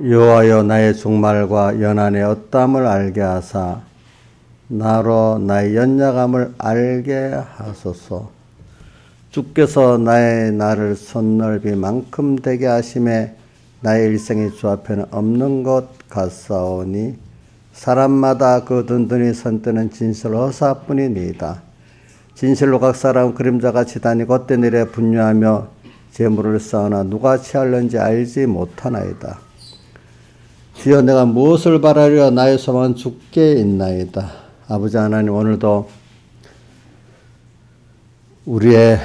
여호와여 나의 종말과 연한의 엇담을 알게 하사 나로 나의 연약함을 알게 하소서. 주께서 나의 날을 손넓이만큼 되게 하심에 나의 일생이 주 앞에는 없는 것 같사오니 사람마다 그 든든히 선뜨는 진실 허사뿐이니이다. 진실로 각 사람 그림자같이 다니고 헛된 일에 분유하며 재물을 쌓으나 누가 취할는지 알지 못하나이다. 주여 내가 무엇을 바라려 나의 소망은 주께 있나이다. 아버지 하나님, 오늘도 우리의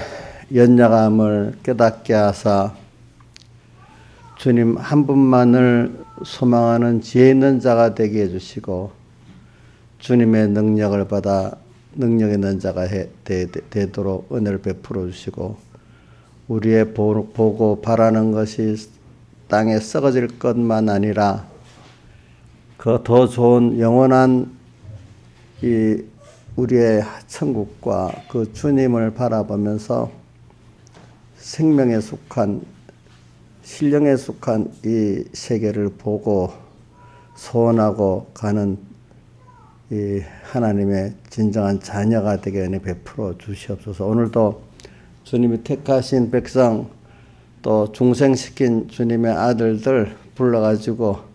연약함을 깨닫게 하사 주님 한 분만을 소망하는 지혜 있는 자가 되게 해주시고 주님의 능력을 받아 능력 있는 자가 되도록 은혜를 베풀어 주시고 우리의 보고 바라는 것이 땅에 썩어질 것만 아니라 그 더 좋은 영원한 이 우리의 천국과 그 주님을 바라보면서 생명에 속한 신령에 속한 이 세계를 보고 소원하고 가는 이 하나님의 진정한 자녀가 되게 은혜 베풀어 주시옵소서. 오늘도 주님이 택하신 백성 또 중생시킨 주님의 아들들 불러가지고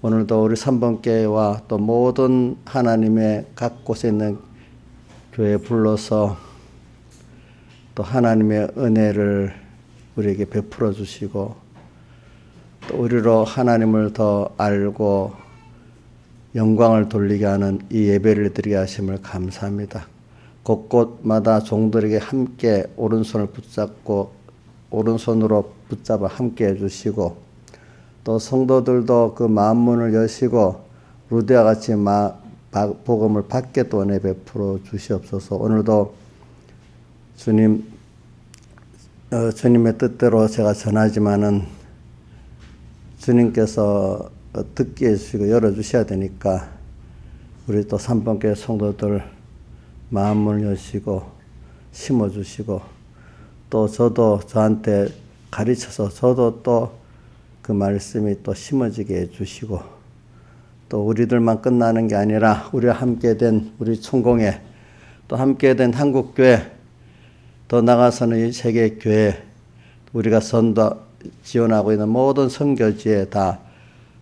오늘도 우리 삼번교회와 또 모든 하나님의 각 곳에 있는 교회에 불러서 또 하나님의 은혜를 우리에게 베풀어 주시고 또 우리로 하나님을 더 알고 영광을 돌리게 하는 이 예배를 드리게 하심을 감사합니다. 곳곳마다 종들에게 함께 오른손을 붙잡고 오른손으로 붙잡아 함께 해주시고 또 성도들도 그 마음문을 여시고 루디와 같이 복음을 받게 또 은혜 베풀어 주시옵소서. 오늘도 주님의 뜻대로 제가 전하지만은 주님께서 듣게 해주시고 열어주셔야 되니까 우리 또 삼번교회 성도들 마음문을 여시고 심어주시고 또 저도 저한테 가르쳐서 저도 또 그 말씀이 또 심어지게 해주시고 또 우리들만 끝나는 게 아니라 우리와 함께 된 우리 총공회 또 함께 된 한국교회 더 나아가서는 이 세계교회 우리가 선도 지원하고 있는 모든 선교지에 다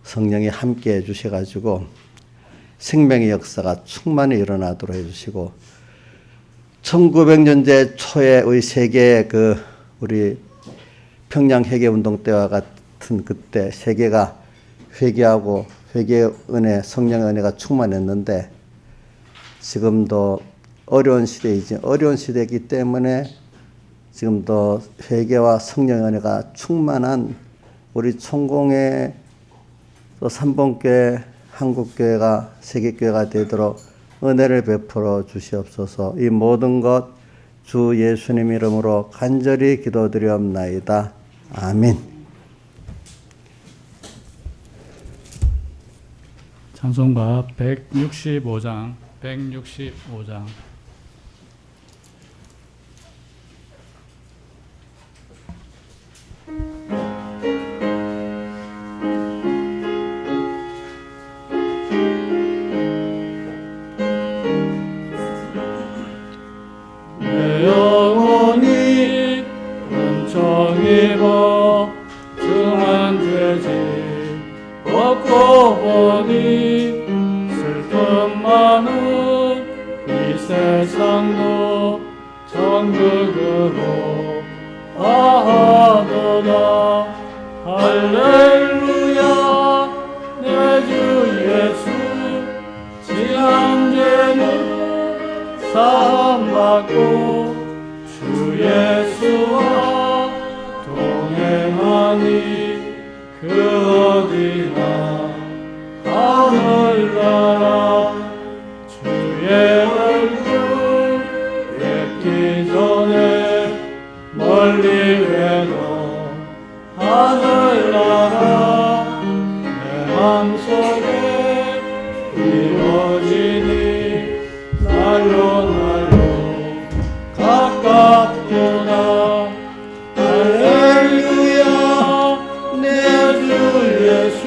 성령이 함께 해주셔가지고 생명의 역사가 충만히 일어나도록 해주시고 1900년대 초에 세계의 그 우리 평양 회개운동 때와 같은 그때 세계가 회개하고 회개의 은혜, 성령의 은혜가 충만했는데 지금도 어려운 시대이기 때문에 지금도 회개와 성령의 은혜가 충만한 우리 총공회 또 삼봉교회, 한국교회가 세계교회가 되도록 은혜를 베풀어 주시옵소서. 이 모든 것 주 예수님 이름으로 간절히 기도드리옵나이다. 아멘. 찬송가 165장. 내 영혼이 은총이고 중한 죄지 없고 보니 슬픔 많은 이 세상도 천국으로 가하도다. 할렐루야. 내 주 예수 지난 죄는 사함받고 주 예수와 동행하니 그 어디나 하늘나라 주의 얼굴 뵙기 전에 멀리 외도 하늘나라 내 맘속에 이루어지니 날로 가깝구나. 할렐루야. 내 주 예수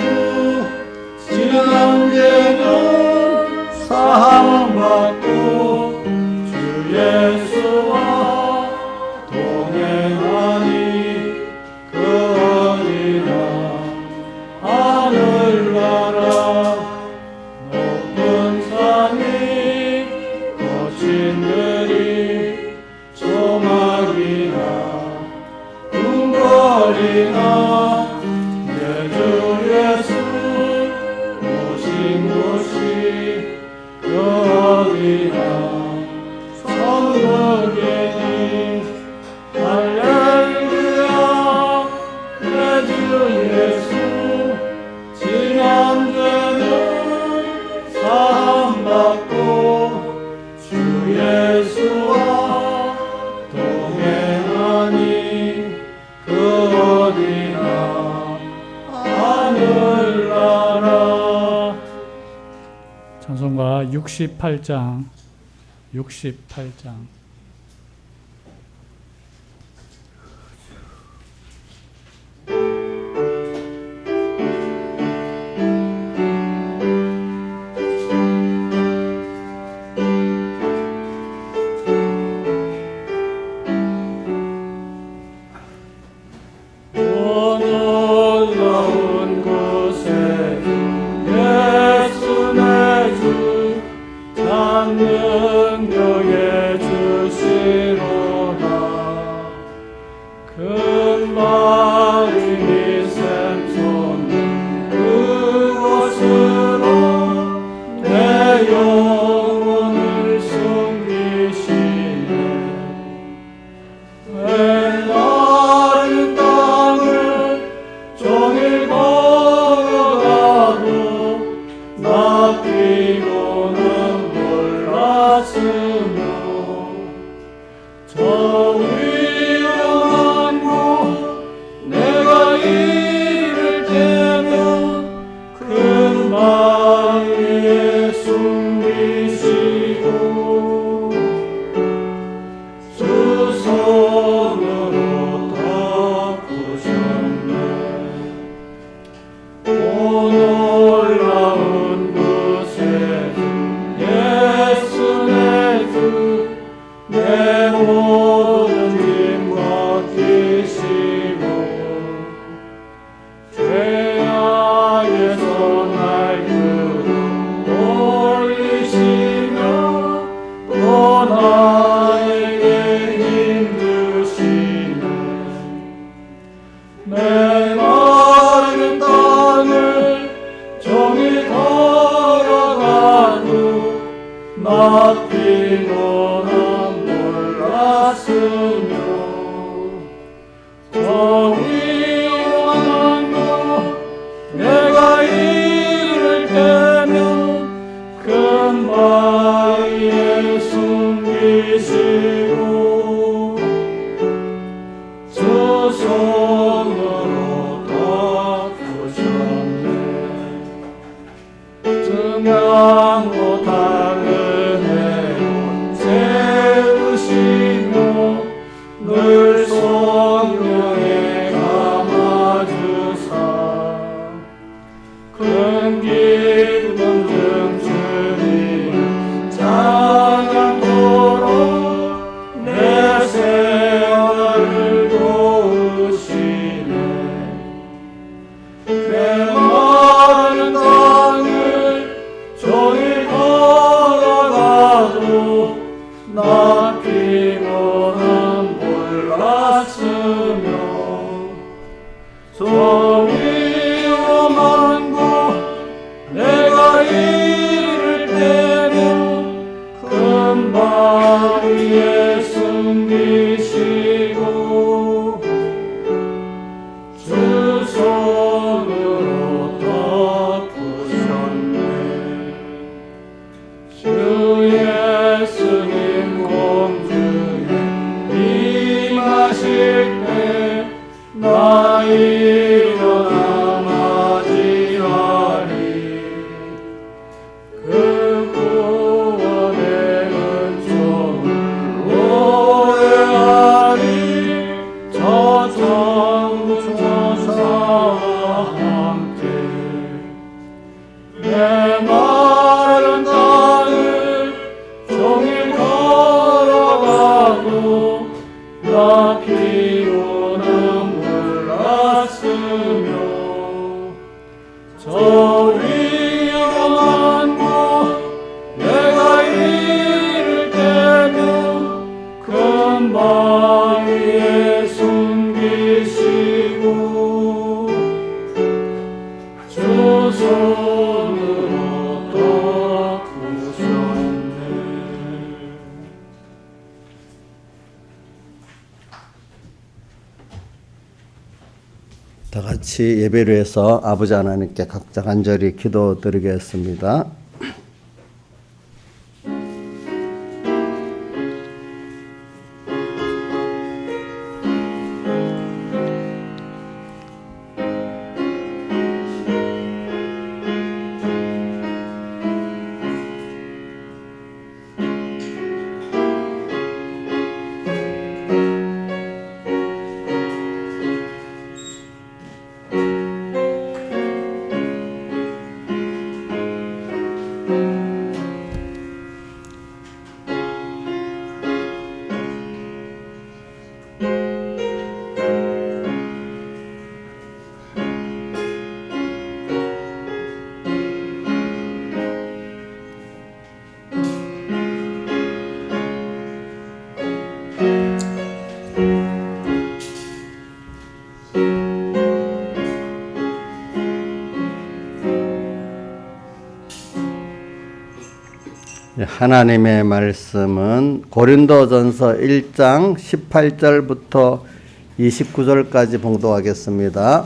68장 68장 놀라운 곳에 예수 내 주 찬능력에 주시로다. 금방이니 샘솟는 그곳으로 내 영혼을 숨기시네. 메마른 땅을 종일 걸어가도 나 피고는 몰랐으며 저 위험한 곳 내가 이를 때면 금방 위에 숨기시고 두 손으로 덮으셨네. 오 놀라운 곳에 예수 내 주 내 모든 짐 벗기시고 죄악에서 날 끌어 올리시며 또 나에게 힘 주시네. 메마른 땅을 종일 걸어가도 나 피곤함 몰랐으며 저 위험한 곳 내가 이를 때면 금방 위에 숨기시고 두 손으로 덮으셨네. 증명 못할 은혜로 세우시며 늘 성령에 감아주사 큰 기쁨 중 주님 찬양토록 내 생활을 도우시네. 메마른 땅을 종일 걸어가도 나 피곤함 몰랐으며 저 위험한 곳 내가 이를 때면 금방 위에 숨기시고 주 손으로 덮으셨네. 주 예수님 공중에 임하실 때 나 일어나 맞이하리. 그 구원의 은총을 노래하리. 저 천사와 함께 메마른 땅을 종일 걸어가도 나 피곤함 몰랐으며 저 위험한 곳 내가 이를 때면 금방 위에 숨기시고 주 손으로 덮으셨네. 다 같이 예배를 해서 아버지 하나님께 각자 간절히 기도드리겠습니다. 하나님의 말씀은 고린도전서 1장 18절부터 29절까지 봉독하겠습니다.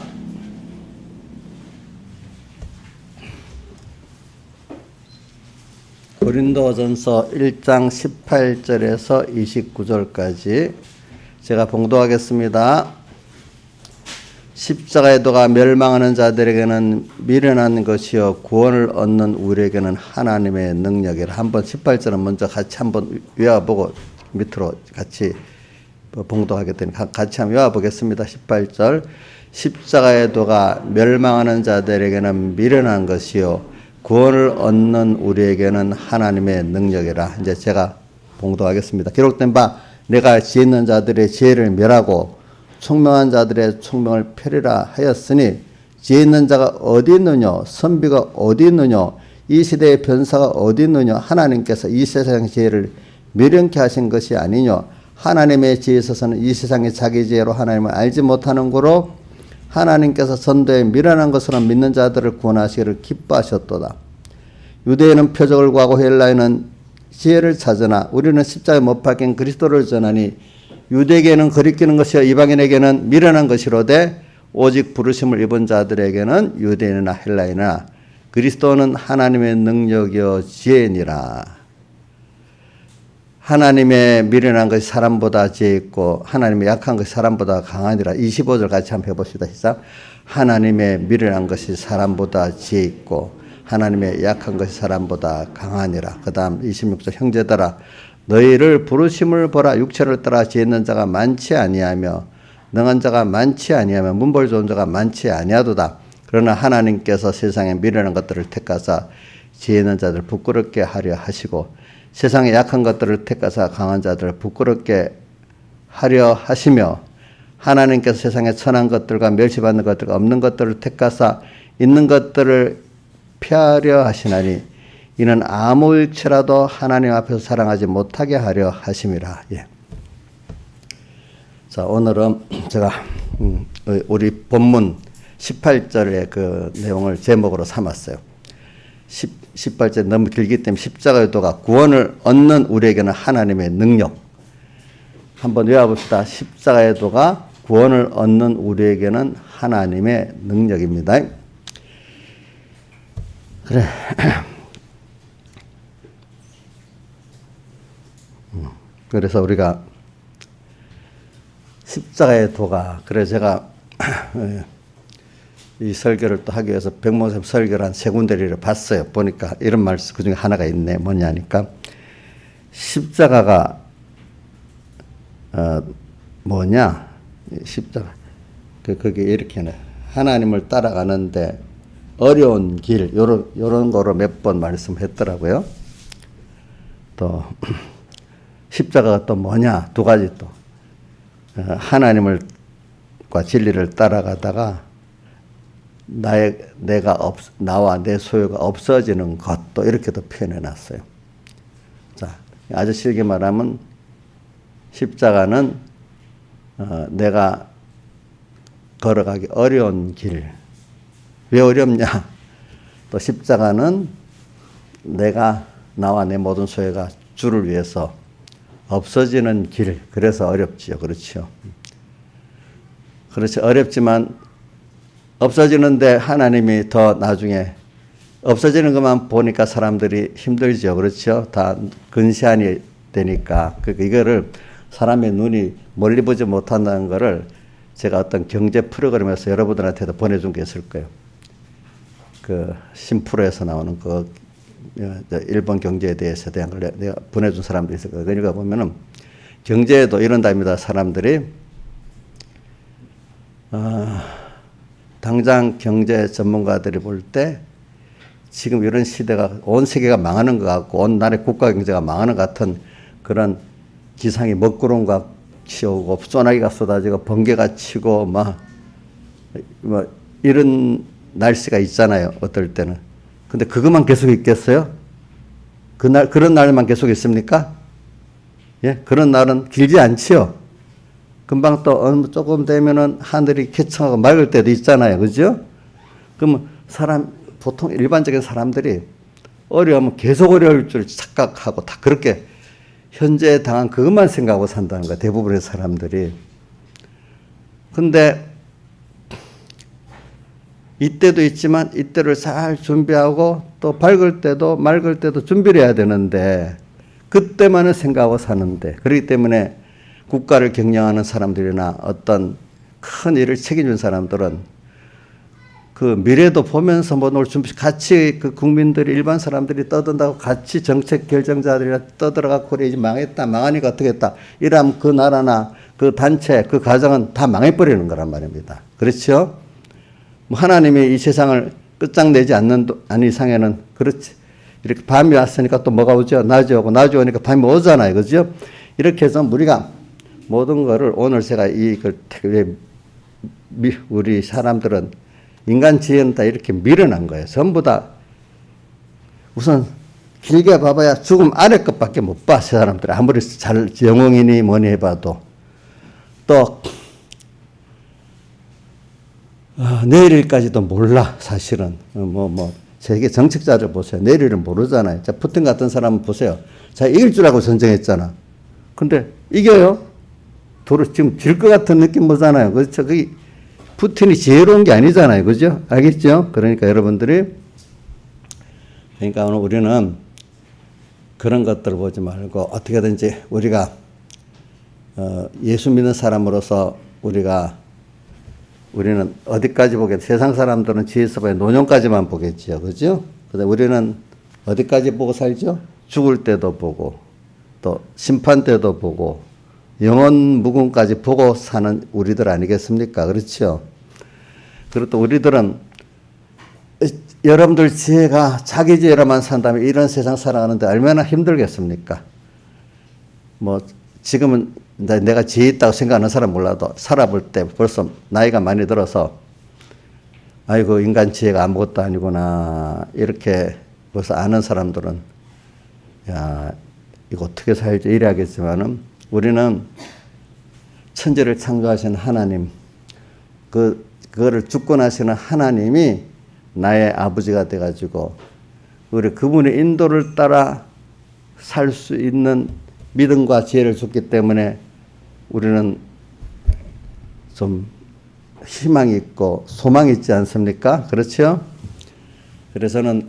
고린도전서 1장 18절에서 29절까지 제가 봉독하겠습니다. 십자가의 도가 멸망하는 자들에게는 미련한 것이요 구원을 얻는 우리에게는 하나님의 능력이라. 한번 18절은 먼저 같이 한번 외워보고 밑으로 같이 봉독하게 되니까 같이 한번 외워보겠습니다. 18절 십자가의 도가 멸망하는 자들에게는 미련한 것이요 구원을 얻는 우리에게는 하나님의 능력이라. 이제 제가 봉독하겠습니다. 기록된 바 내가 지혜 있는 자들의 지혜를 멸하고 총명한 자들의 총명을 펴리라 하였으니 지혜 있는 자가 어디 있느냐 선비가 어디 있느냐 이 시대의 변사가 어디 있느냐 하나님께서 이 세상의 지혜를 미련케 하신 것이 아니냐 하나님의 지혜에 있어서는 이 세상의 자기 지혜로 하나님을 알지 못하는 거로 하나님께서 선도에 미련한 것으로 믿는 자들을 구원하시기를 기뻐하셨도다. 유대인은 표적을 구하고 헬라인은 지혜를 찾으나 우리는 십자가에 못 박힌 그리스도를 전하니 유대에게는 거리끼는 것이요 이방인에게는 미련한 것이로되 오직 부르심을 입은 자들에게는 유대인이나 헬라인이나 그리스도는 하나님의 능력이요 지혜니라. 하나님의 미련한 것이 사람보다 지혜 있고 하나님의 약한 것이 사람보다 강하니라. 25절 같이 한번 해봅시다. 시작. 하나님의 미련한 것이 사람보다 지혜 있고 하나님의 약한 것이 사람보다 강하니라. 그 다음 26절 형제들아 너희를 부르심을 보라. 육체를 따라 지혜 있는 자가 많지 아니하며 능한 자가 많지 아니하며 문벌 좋은 자가 많지 아니하도다. 그러나 하나님께서 세상에 미련한 것들을 택하사 지혜 있는 자들을 부끄럽게 하려 하시고 세상에 약한 것들을 택하사 강한 자들을 부끄럽게 하려 하시며 하나님께서 세상에 천한 것들과 멸시받는 것들과 없는 것들을 택하사 있는 것들을 폐하려 하시나니 이는 아무 일체라도 하나님 앞에서 사랑하지 못하게 하려 하심이라. 예. 자, 오늘은 제가 우리 본문 18절의 그 내용을 제목으로 삼았어요. 18절 너무 길기 때문에 십자가의 도가 구원을 얻는 우리에게는 하나님의 능력. 한번 외워봅시다. 십자가의 도가 구원을 얻는 우리에게는 하나님의 능력입니다. 그래. 그래서 우리가 십자가의 도가, 그래서 제가 이 설교를 또 하기 위해서 백목사님 설교를 한 세 군데를 봤어요. 보니까 이런 말씀 그 중에 하나가 있네. 뭐냐니까 십자가가 뭐냐? 십자가 그게 이렇게 해. 하나님을 따라가는데 어려운 길 요런 거로 몇 번 말씀했더라고요. 또 십자가가 또 뭐냐? 두 가지 또 하나님과 진리를 따라가다가 나와 내 소유가 없어지는 것도 이렇게도 표현해 놨어요. 자, 아주 쉽게 말하면 십자가는 내가 걸어가기 어려운 길. 왜 어렵냐? 또 십자가는 나와 내 모든 소유가 주를 위해서 없어지는 길. 그래서 어렵지요. 그렇죠. 그렇지. 어렵지만 없어지는데 하나님이 더 나중에 없어지는 것만 보니까 사람들이 힘들죠. 그렇죠. 다 근시안이 되니까. 이거를 사람의 눈이 멀리 보지 못한다는 거를 제가 어떤 경제 프로그램에서 여러분들한테도 보내준 게 있을 거예요. 그 신프로에서 나오는 그 일본 경제에 대해서 대한 걸 내가 보내준 사람들이 있을 거예요. 그러니까 보면은 경제에도 이런답니다. 사람들이 당장 경제 전문가들이 볼 때 지금 이런 시대가 온 세계가 망하는 것 같고 온 나라의 국가 경제가 망하는 것 같은 그런 기상이 먹구름 같이 오고 소나기가 쏟아지고 번개가 치고 막 이런 날씨가 있잖아요. 어떨 때는. 근데 그것만 계속 있겠어요? 그런 날만 계속 있습니까? 예? 그런 날은 길지 않지요. 금방 또 조금 되면은 하늘이 쾌청하고 맑을 때도 있잖아요. 그죠? 그러면 보통 일반적인 사람들이 어려우면 계속 어려울 줄 착각하고 다 그렇게 현재 당한 그것만 생각하고 산다는 거야. 대부분의 사람들이. 근데 이때도 있지만 이때를 잘 준비하고 또 밝을 때도 맑을 때도 준비를 해야 되는데 그때만을 생각하고 사는데 그렇기 때문에 국가를 경영하는 사람들이나 어떤 큰 일을 책임진 사람들은 그 미래도 보면서 뭐 놀 준비 같이 그 국민들이 일반 사람들이 떠든다고 같이 정책 결정자들이랑 떠들어가고 그래 이제 망했다 망하니까 어떻게 했다 이러면 그 나라나 그 단체 그 가정은 다 망해버리는 거란 말입니다. 그렇죠? 뭐 하나님이 이 세상을 끝장내지 않는 이상에는 그렇지. 이렇게 밤이 왔으니까 또 뭐가 오죠? 낮이 오고 낮이 오니까 밤이 오잖아요. 그죠? 이렇게 해서 우리가 모든 거를 오늘 제가 우리 사람들은 인간 지혜는 다 이렇게 밀어난 거예요. 전부 다 우선 길게 봐봐야 죽음 아래 것밖에 못 봐. 사람들 아무리 잘 영웅이니 뭐니 해봐도 또 내일일까지도 몰라 사실은 세계 정책자들 보세요. 내일은 모르잖아요. 자, 푸틴 같은 사람은 보세요. 자, 이길 줄 알고 전쟁했잖아. 근데 이겨요? 도로 지금 질 것 같은 느낌 보잖아요. 그렇죠? 그게 푸틴이 지혜로운 게 아니잖아요. 그죠? 알겠죠? 그러니까 여러분들이 그러니까 오늘 우리는 그런 것들을 보지 말고 어떻게든지 우리가 예수 믿는 사람으로서 우리는 어디까지 보겠죠? 세상 사람들은 지혜서 봐야 노년까지만 보겠죠. 그죠? 근데 우리는 어디까지 보고 살죠? 죽을 때도 보고, 또 심판 때도 보고, 영원 무궁까지 보고 사는 우리들 아니겠습니까? 그렇죠? 그리고 또 우리들은 여러분들 지혜가 자기 지혜로만 산다면 이런 세상 살아가는데 얼마나 힘들겠습니까? 뭐, 지금은 내가 지혜 있다고 생각하는 사람 몰라도 살아볼 때 벌써 나이가 많이 들어서 아이고 인간 지혜가 아무것도 아니구나 이렇게 벌써 아는 사람들은 야 이거 어떻게 살지 이래야겠지만은 우리는 천지를 창조하신 하나님 그거를 주권하시는 하나님이 나의 아버지가 돼가지고 우리 그분의 인도를 따라 살 수 있는 믿음과 지혜를 줬기 때문에 우리는 좀 희망이 있고 소망이 있지 않습니까? 그렇죠? 그래서는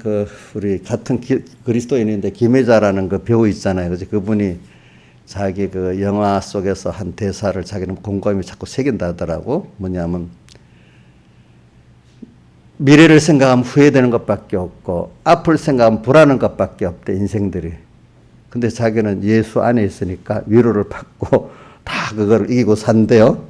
우리 같은 그리스도인인데 김혜자라는 그 배우 있잖아요. 그죠? 그분이 자기 그 영화 속에서 한 대사를 자기는 곰곰이 자꾸 새긴다 하더라고. 뭐냐면 미래를 생각하면 후회되는 것밖에 없고 앞을 생각하면 불안한 것밖에 없대 인생들이. 근데 자기는 예수 안에 있으니까 위로를 받고 다 그걸 이기고 산대요.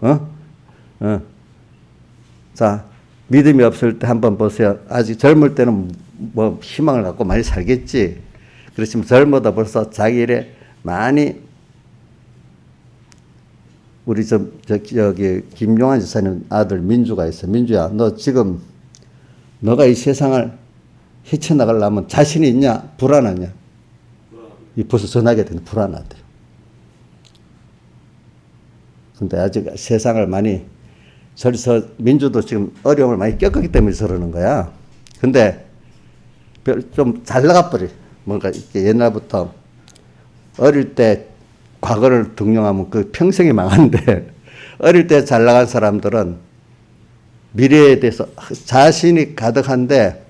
자, 믿음이 없을 때 한번 보세요. 아직 젊을 때는 뭐 희망을 갖고 많이 살겠지. 그렇지만 젊어도 벌써 자기 일에 많이 우리 저기 김용환 지사님 아들 민주가 있어. 민주야, 너 지금 너가 이 세상을 헤쳐나가려면 자신이 있냐? 불안하냐? 이 벌써 전하게 되는 불안하대요. 근데 아직 세상을 많이 저리서 민주도 지금 어려움을 많이 겪었기 때문에 저러는 거야. 근데 좀 잘 나가버려. 뭔가 이렇게 옛날부터 어릴 때 과거를 등용하면 그 평생이 망하는데 어릴 때 잘 나간 사람들은 미래에 대해서 자신이 가득한데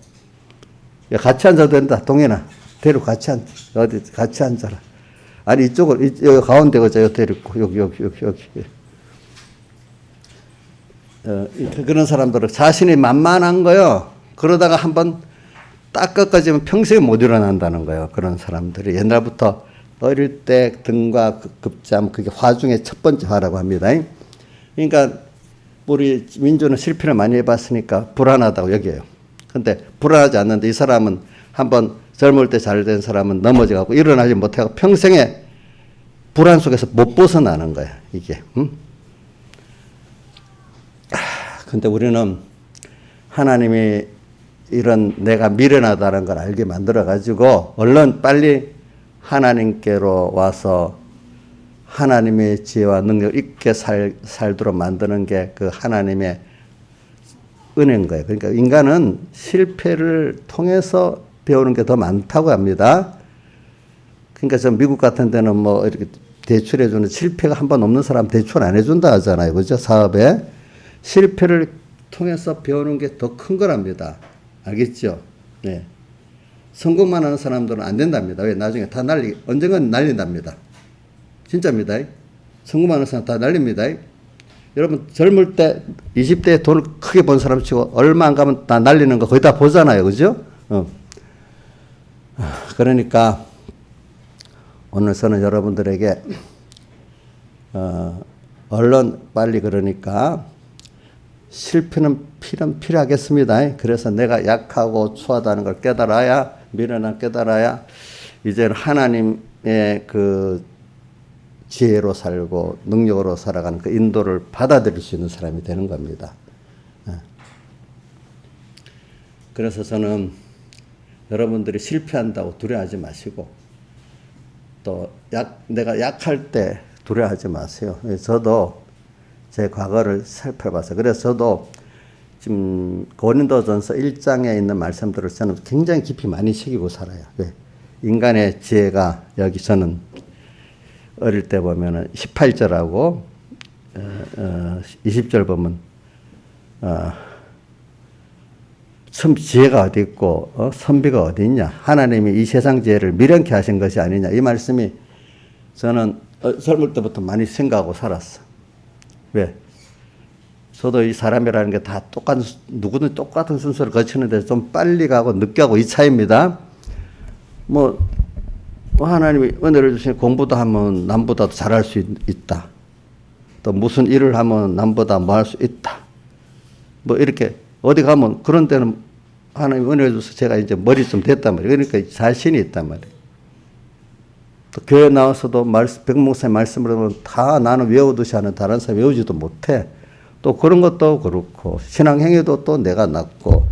야, 같이 앉아도 된다. 동현아. 데리고 같이 앉아. 어디 같이 앉아라. 아니 이쪽을 여기 가운데 가자. 여기 데리고 여기. 그런 사람들은 자신이 만만한 거요. 그러다가 한번 딱 꺾어지면 평생에 못 일어난다는 거예요. 그런 사람들이 옛날부터 어릴 때 등과 급잠 그게 화 중에 첫 번째 화라고 합니다. 그러니까 우리 민주는 실패를 많이 해봤으니까 불안하다고 여겨요. 근데 불안하지 않는데 이 사람은 한번 젊을 때 잘 된 사람은 넘어져갖고 일어나지 못하고 평생에 불안 속에서 못 벗어나는 거야, 이게. 근데 우리는 하나님이 이런 내가 미련하다는 걸 알게 만들어가지고 얼른 빨리 하나님께로 와서 하나님의 지혜와 능력 있게 살도록 만드는 게 그 하나님의 은혜인 거예요. 그러니까 인간은 실패를 통해서 배우는 게 더 많다고 합니다. 그러니까 저 미국 같은 데는 뭐 이렇게 대출해주는 실패가 한 번 없는 사람 대출 안 해준다 하잖아요. 그죠? 사업에. 실패를 통해서 배우는 게 더 큰 거랍니다. 알겠죠? 네. 성공만 하는 사람들은 안 된답니다. 왜? 나중에 다 언젠간 날린답니다. 진짜입니다. 성공만 하는 사람 다 날립니다. 여러분, 젊을 때 20대에 돈을 크게 번 사람 치고 얼마 안 가면 다 날리는 거 거의 다 보잖아요. 그죠? 그러니까 오늘 저는 여러분들에게 얼른 빨리 그러니까 실패는 필요하겠습니다. 그래서 내가 약하고 추하다는 걸 깨달아야, 미련한 깨달아야 이제는 하나님의 그 지혜로 살고 능력으로 살아가는 그 인도를 받아들일 수 있는 사람이 되는 겁니다. 그래서 저는 여러분들이 실패한다고 두려워하지 마시고 또 내가 약할 때 두려워하지 마세요. 저도 제 과거를 살펴봐서 그래서 저도 지금 고린도전서 1장에 있는 말씀들을 저는 굉장히 깊이 많이 새기고 살아요. 왜? 인간의 지혜가 여기 저는 어릴 때 보면은 18절하고 20절 보면 참 지혜가 어디 있고 선비가 어디 있냐. 하나님이 이 세상 지혜를 미련케 하신 것이 아니냐. 이 말씀이 저는 젊을 때부터 많이 생각하고 살았어. 왜? 저도 이 사람이라는 게 다 누구든 똑같은 순서를 거치는데 좀 빨리 가고 늦게 하고 이 차이입니다. 뭐 하나님이 은혜를 주시니 공부도 하면 남보다도 잘할 수 있다. 또 무슨 일을 하면 남보다 뭐 할 수 있다. 뭐 이렇게 어디 가면 그런 데는 하나님 은혜를 줘서 제가 이제 머리 좀 됐단 말이에요. 그러니까 자신이 있단 말이에요. 또 교회 나와서도 백목사님 말씀을 하면 다 나는 외우듯이 하는 다른 사람이 외우지도 못해. 또 그런 것도 그렇고 신앙행위도 또 내가 낫고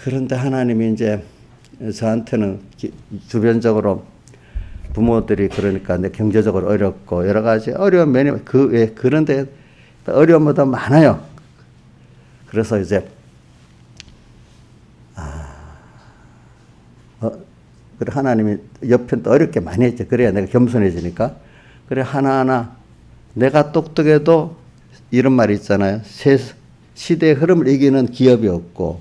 그런데 하나님이 이제 저한테는 주변적으로 부모들이 그러니까 내 경제적으로 어렵고 여러 가지 어려운 면이 그런데 어려움은 더 많아요. 그래서 이제 그래 하나님이 옆에 또 어렵게 많이 했죠. 그래야 내가 겸손해지니까. 그래 하나하나 내가 똑똑해도 이런 말이 있잖아요. 시대의 흐름을 이기는 기업이 없고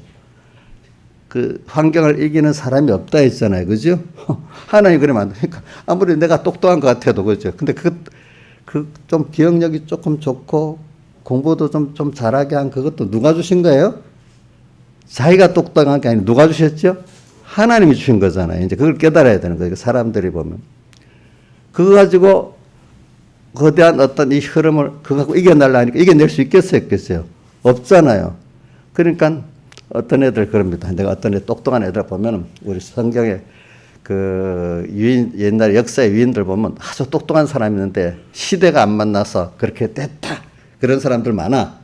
그 환경을 이기는 사람이 없다 했잖아요. 그죠? 하나님 그러면 안 되니까 아무리 내가 똑똑한 것 같아도 그죠. 근데 좀 기억력이 조금 좋고 공부도 좀 잘하게 한 그것도 누가 주신 거예요? 자기가 똑똑한 게 아니라 누가 주셨죠? 하나님이 주신 거잖아요. 이제 그걸 깨달아야 되는 거예요. 사람들이 보면. 그거 가지고 거대한 어떤 이 흐름을 그거 갖고 이겨내려 하니까 이겨낼 수 있겠어요? 없잖아요. 그러니까 어떤 애들 그럽니다. 내가 어떤 애 똑똑한 애들 보면은 우리 성경에 그 옛날 역사의 위인들 보면 아주 똑똑한 사람이 있는데 시대가 안 만나서 그렇게 됐다. 그런 사람들 많아.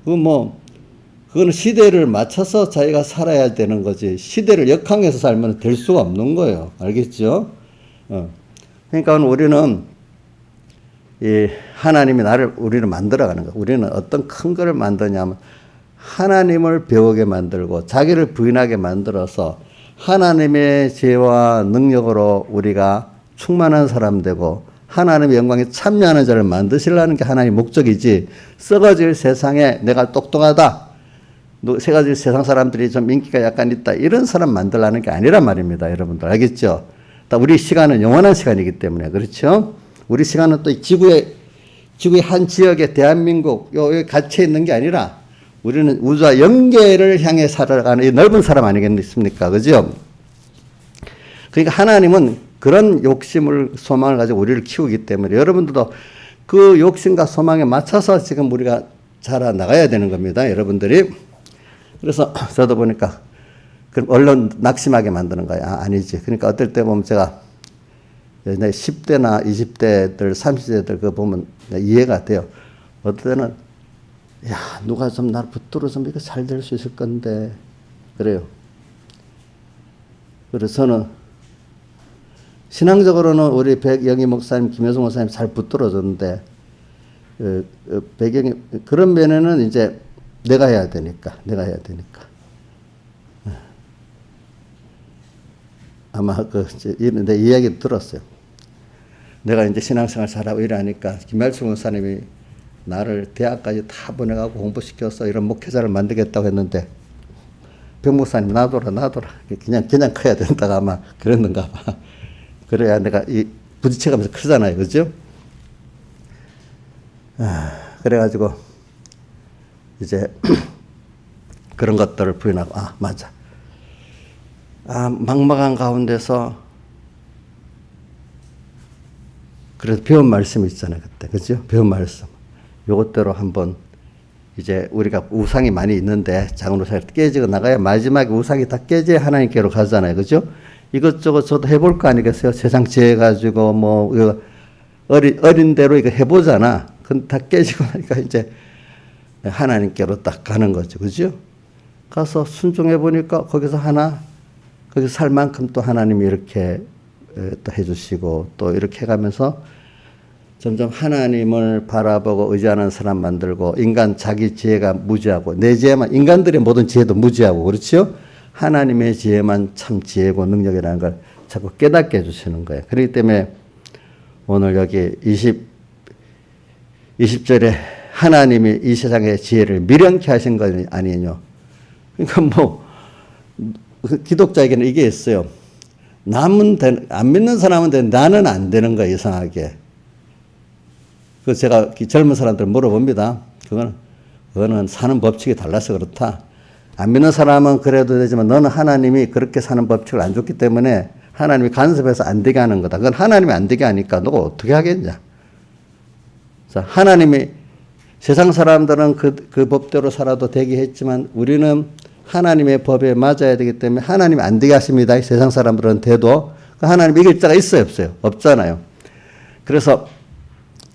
그거는 시대를 맞춰서 자기가 살아야 되는 거지. 시대를 역항해서 살면 될 수가 없는 거예요. 알겠죠? 그러니까 우리는 이 하나님이 우리를 만들어가는 거예요. 우리는 어떤 큰 거를 만드냐면 하나님을 배우게 만들고 자기를 부인하게 만들어서 하나님의 지혜와 능력으로 우리가 충만한 사람 되고 하나님의 영광에 참여하는 자를 만드시려는 게 하나님의 목적이지 썩어질 세상에 내가 똑똑하다. 썩어질 세상 사람들이 좀 인기가 약간 있다. 이런 사람 만들라는 게 아니란 말입니다. 여러분들 알겠죠? 우리 시간은 영원한 시간이기 때문에 그렇죠? 우리 시간은 또 지구의 한 지역에 대한민국 여기 갇혀 있는 게 아니라 우리는 우주와 연계를 향해 살아가는 이 넓은 사람 아니겠습니까? 그죠? 그러니까 하나님은 그런 욕심을 소망을 가지고 우리를 키우기 때문에 여러분들도 그 욕심과 소망에 맞춰서 지금 우리가 자라나가야 되는 겁니다. 여러분들이. 그래서 저도 보니까 그럼 얼른 낙심하게 만드는 거야. 아니지. 그러니까 어떨 때 보면 제가 10대나 20대들 30대들 그거 보면 이해가 돼요. 어떨 때는 야 누가 좀 날 붙들어서 이거 잘 될 수 있을 건데 그래요. 그래서는 신앙적으로는 우리 백영희 목사님, 김효성 목사님 잘 붙들어줬는데 배경이 그런 면에는 이제 내가 해야 되니까. 아마 내 이야기 들었어요. 내가 이제 신앙생활 잘하고 이러니까 김말수 목사님이 나를 대학까지 다 보내가고 공부시켜서 이런 목회자를 만들겠다고 했는데 백 목사님 놔둬라 그냥 커야 된다가 아마 그랬는가 봐. 그래야 내가 부딪혀가면서 크잖아요, 그죠? 그래가지고 이제 그런 것들을 부인하고 맞아. 막막한 가운데서 그래서 배운 말씀이 있잖아요, 그때, 그죠? 배운 말씀. 요것대로 한번 이제 우리가 우상이 많이 있는데 작은 우상이 깨지고 나가야 마지막에 우상이 다 깨져야 하나님께로 가잖아요, 그죠? 이것저것 저도 해볼 거 아니겠어요? 세상 지혜가지고 뭐 어린 대로 이거 해보잖아. 그건 다 깨지고 나니까 이제 하나님께로 딱 가는 거죠, 그죠? 가서 순종해 보니까 거기서 살 만큼 또 하나님이 이렇게 또 해주시고 또 이렇게 해가면서 점점 하나님을 바라보고 의지하는 사람 만들고 인간 자기 지혜가 무지하고 내 지혜만 인간들의 모든 지혜도 무지하고 그렇죠? 하나님의 지혜만 참 지혜고 능력이라는 걸 자꾸 깨닫게 해주시는 거예요. 그렇기 때문에 오늘 여기 20절에 하나님이 이 세상의 지혜를 미련케 하신 건 아니에요. 그러니까 기독자에게는 이게 있어요. 안 믿는 사람은 되는데 나는 안 되는 거예요, 이상하게. 그래서 제가 젊은 사람들 물어봅니다. 그거는 사는 법칙이 달라서 그렇다. 안 믿는 사람은 그래도 되지만 너는 하나님이 그렇게 사는 법칙을 안 줬기 때문에 하나님이 간섭해서 안 되게 하는 거다. 그건 하나님이 안 되게 하니까 너가 어떻게 하겠냐. 자, 하나님이 세상 사람들은 그 법대로 살아도 되게 했지만 우리는 하나님의 법에 맞아야 되기 때문에 하나님이 안 되게 하십니다. 세상 사람들은 돼도 하나님 이길 자가 있어요, 없어요? 없잖아요. 그래서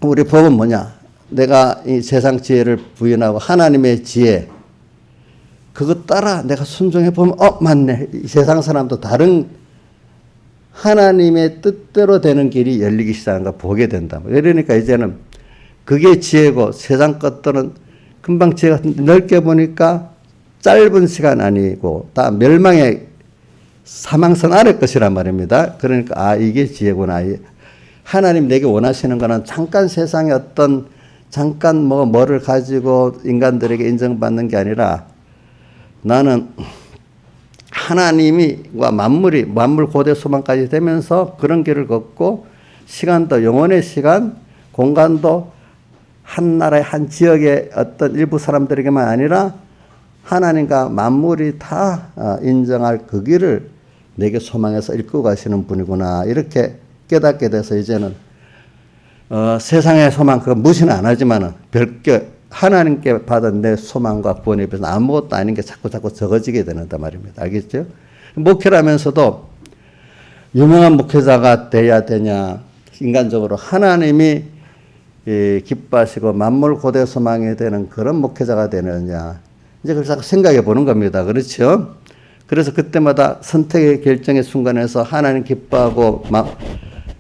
우리 법은 뭐냐? 내가 이 세상 지혜를 부인하고 하나님의 지혜 그것 따라 내가 순종해 보면 맞네. 이 세상 사람도 다른 하나님의 뜻대로 되는 길이 열리기 시작하는 걸 보게 된다. 그러니까 이제는 그게 지혜고 세상 것들은 금방 지혜가 넓게 보니까 짧은 시간 아니고 다 멸망의 사망선 아래 것이란 말입니다. 그러니까 이게 지혜구나. 하나님 내게 원하시는 거는 잠깐 세상에 잠깐 뭐를 가지고 인간들에게 인정받는 게 아니라 나는 하나님과 만물 고대 소망까지 되면서 그런 길을 걷고 시간도 영혼의 시간, 공간도 한 나라의 한 지역의 어떤 일부 사람들에게만 아니라 하나님과 만물이 다 인정할 그 길을 내게 소망해서 이끌고 가시는 분이구나. 이렇게 깨닫게 돼서 이제는 세상의 소망 그거 무시는 안 하지만은 별게 하나님께 받은 내 소망과 구원에 비해서 아무것도 아닌 게 자꾸 적어지게 되는단 말입니다. 알겠죠? 목회를 하면서도 유명한 목회자가 돼야 되냐, 인간적으로 하나님이 기뻐하시고 만물 고대 소망이 되는 그런 목회자가 되느냐, 이제 그걸 자꾸 생각해 보는 겁니다. 그렇죠? 그래서 그때마다 선택의 결정의 순간에서 하나님 기뻐하고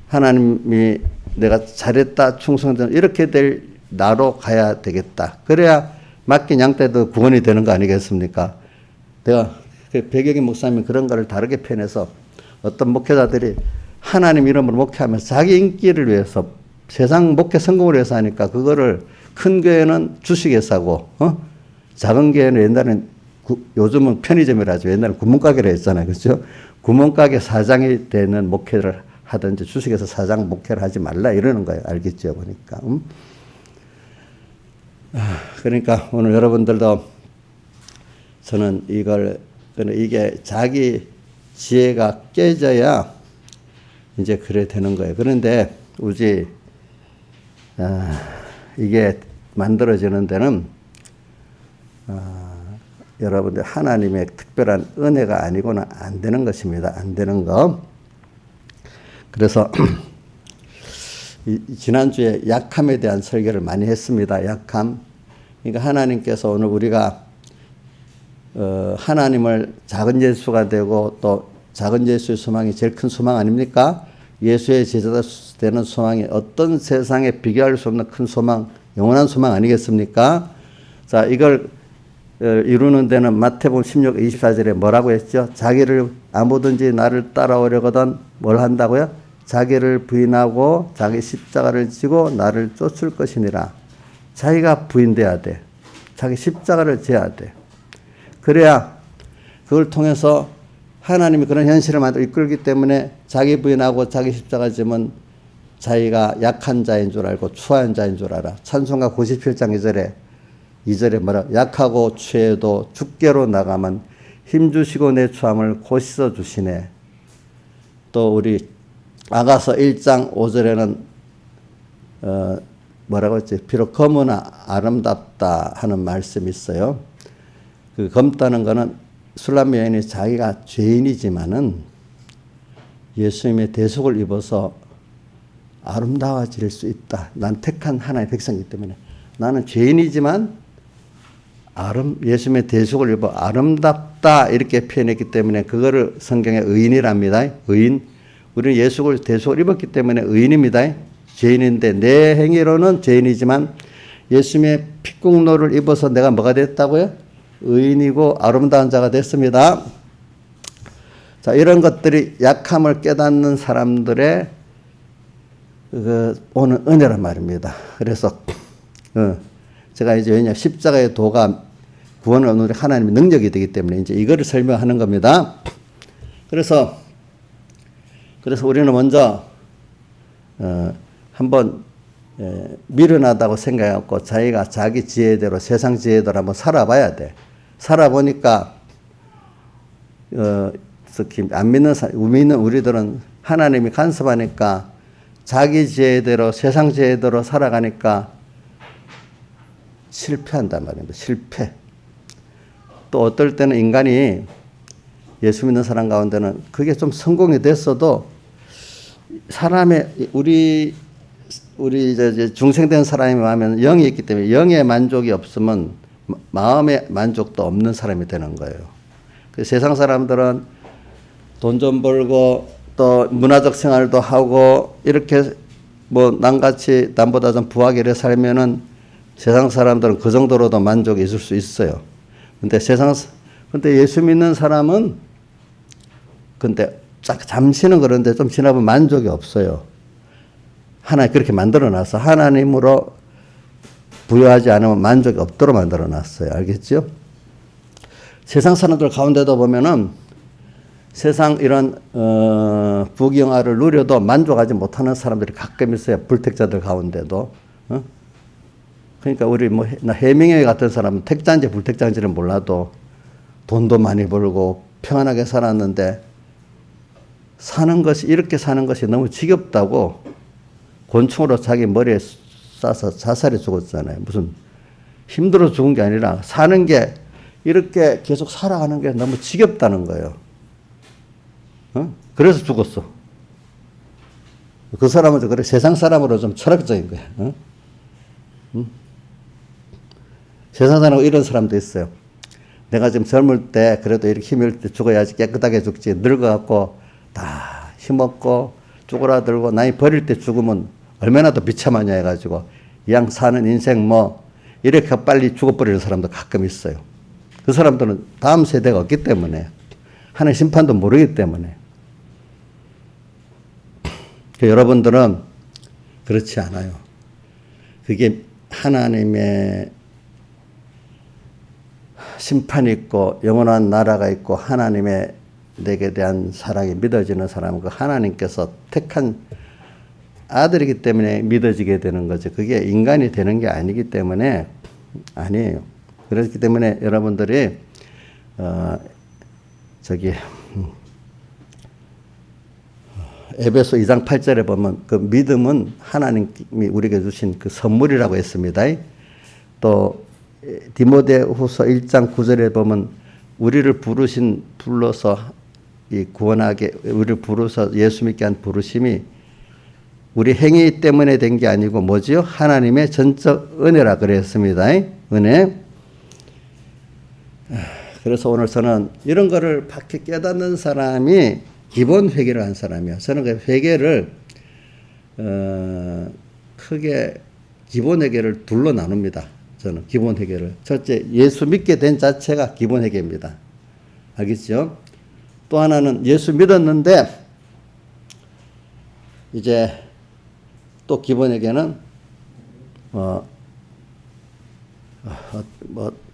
하나님이 내가 잘했다, 충성된 이렇게 될 나로 가야 되겠다. 그래야 맡긴 양 떼도 구원이 되는 거 아니겠습니까? 내가 백영희 목사님이 그런 거를 다르게 표현해서 어떤 목회자들이 하나님 이름으로 목회하면서 자기 인기를 위해서 세상 목회 성공을 위해서 하니까 그거를 큰 교회는 주식에 사고 작은 교회는 옛날엔 요즘은 편의점이라 하죠. 옛날엔 구멍가게라 했잖아요. 그렇죠? 구멍가게 사장이 되는 목회를 하든지 주식에서 사장 목회를 하지 말라 이러는 거예요. 알겠죠? 보니까. 그러니까 오늘 여러분들도 저는 이게 자기 지혜가 깨져야 이제 그래 되는 거예요. 그런데 이게 만들어지는 데는 여러분들 하나님의 특별한 은혜가 아니고는 안 되는 것입니다. 안 되는 거. 그래서 지난주에 약함에 대한 설교를 많이 했습니다. 약함. 그러니까 하나님께서 오늘 우리가 하나님을 작은 예수가 되고 또 작은 예수의 소망이 제일 큰 소망 아닙니까? 예수의 제자가 되는 소망이 어떤 세상에 비교할 수 없는 큰 소망, 영원한 소망 아니겠습니까? 자, 이걸 이루는 데는 마태복음 16, 24절에 뭐라고 했죠? 자기를 아무든지 나를 따라오려거든 뭘 한다고요? 자기를 부인하고 자기 십자가를 지고 나를 쫓을 것이니라. 자기가 부인돼야 돼. 자기 십자가를 져야 돼. 그래야 그걸 통해서 하나님이 그런 현실을 만들어 이끌기 때문에 자기 부인하고 자기 십자가 지면 자기가 약한 자인 줄 알고 추한 자인 줄 알아. 찬송가 97장 2절에 뭐라? 약하고 추해도 주께로 나가면 힘주시고 내 추함을 고시서 주시네. 또 우리 아가서 1장 5절에는 뭐라고 했지? 비록 검으나 아름답다 하는 말씀이 있어요. 그 검다는 거는 술람 여인이 자기가 죄인이지만은 예수님의 대속을 입어서 아름다워질 수 있다. 난 택한 하나의 백성이기 때문에 나는 죄인이지만 예수님의 대속을 입어 아름답다 이렇게 표현했기 때문에 그거를 성경에 의인이랍니다. 의인. 우리는 예수를 대속을 입었기 때문에 의인입니다. 죄인인데 내 행위로는 죄인이지만 예수님의 피국노를 입어서 내가 뭐가 됐다고요? 의인이고 아름다운 자가 됐습니다. 자, 이런 것들이 약함을 깨닫는 사람들의 오는 은혜란 말입니다. 그래서 제가 이제 왜냐 십자가의 도가 구원을 얻는 하나님의 능력이 되기 때문에 이제 이거를 설명하는 겁니다. 그래서 우리는 먼저 한번 미련하다고 생각해갖고 자기가 자기 지혜대로 세상 지혜대로 한번 살아봐야 돼. 살아보니까 특히 안 믿는 우리들은 하나님이 간섭하니까 자기 지혜대로 세상 지혜대로 살아가니까 실패한단 말입니다. 실패. 또 어떨 때는 인간이 예수 믿는 사람 가운데는 그게 좀 성공이 됐어도 사람의 우리 이제 중생된 사람이 마음에는 영이 있기 때문에 영의 만족이 없으면 마음의 만족도 없는 사람이 되는 거예요. 그 세상 사람들은 돈 좀 벌고 또 문화적 생활도 하고 이렇게 뭐 남같이 남보다 좀 부하게 살면은 세상 사람들은 그 정도로도 만족이 있을 수 있어요. 근데 예수 믿는 사람은 근데 잠시는 그런데 좀 지나보면 만족이 없어요. 하나님 그렇게 만들어 놨어. 하나님으로 부여하지 않으면 만족이 없도록 만들어 놨어요. 알겠죠? 세상 사람들 가운데도 보면은 세상 이런 부경화를 누려도 만족하지 못하는 사람들이 가끔 있어요. 불택자들 가운데도. 그러니까 우리 뭐 해밍웨이 같은 사람은 택자인지 불택자인지는 몰라도 돈도 많이 벌고 평안하게 살았는데 이렇게 사는 것이 너무 지겹다고 곤충으로 자기 머리에 쏴서 자살해 죽었잖아요. 무슨 힘들어 죽은 게 아니라 사는 게 이렇게 계속 살아가는 게 너무 지겹다는 거예요. 그래서 죽었어. 그 사람은 그래 세상 사람으로 좀 철학적인 거야. 세상 사람은 이런 사람도 있어요. 내가 지금 젊을 때 그래도 이렇게 힘이 있을 때 죽어야지 깨끗하게 죽지. 늙어갖고 다 힘없고 쪼그라들고 나이 버릴 때 죽으면 얼마나 더 비참하냐 해가지고 이왕 사는 인생 뭐 이렇게 빨리 죽어버리는 사람도 가끔 있어요. 그 사람들은 다음 세대가 없기 때문에 하나님 심판도 모르기 때문에 여러분들은 그렇지 않아요. 그게 하나님의 심판이 있고 영원한 나라가 있고 하나님의 내게 대한 사랑이 믿어지는 사람은 그 하나님께서 택한 아들이기 때문에 믿어지게 되는 거죠. 그게 인간이 되는 게 아니기 때문에 아니에요. 그렇기 때문에 여러분들이 에베소 2장 8절에 보면 그 믿음은 하나님이 우리에게 주신 그 선물이라고 했습니다. 또 디모데후서 1장 9절에 보면 우리를 불러서 이 구원하게 우리를 부르셔서 예수 믿게 한 부르심이 우리 행위 때문에 된 게 아니고 뭐지요? 하나님의 전적 은혜라 그랬습니다. 은혜. 그래서 오늘 저는 이런 거를 밖에 깨닫는 사람이 기본 회개를 한 사람이야. 저는 그 회개를 크게 기본 회개를 둘로 나눕니다. 저는 기본 회개를. 첫째, 예수 믿게 된 자체가 기본 회개입니다. 알겠죠? 또 하나는 예수 믿었는데 이제 또 기본에게는 뭐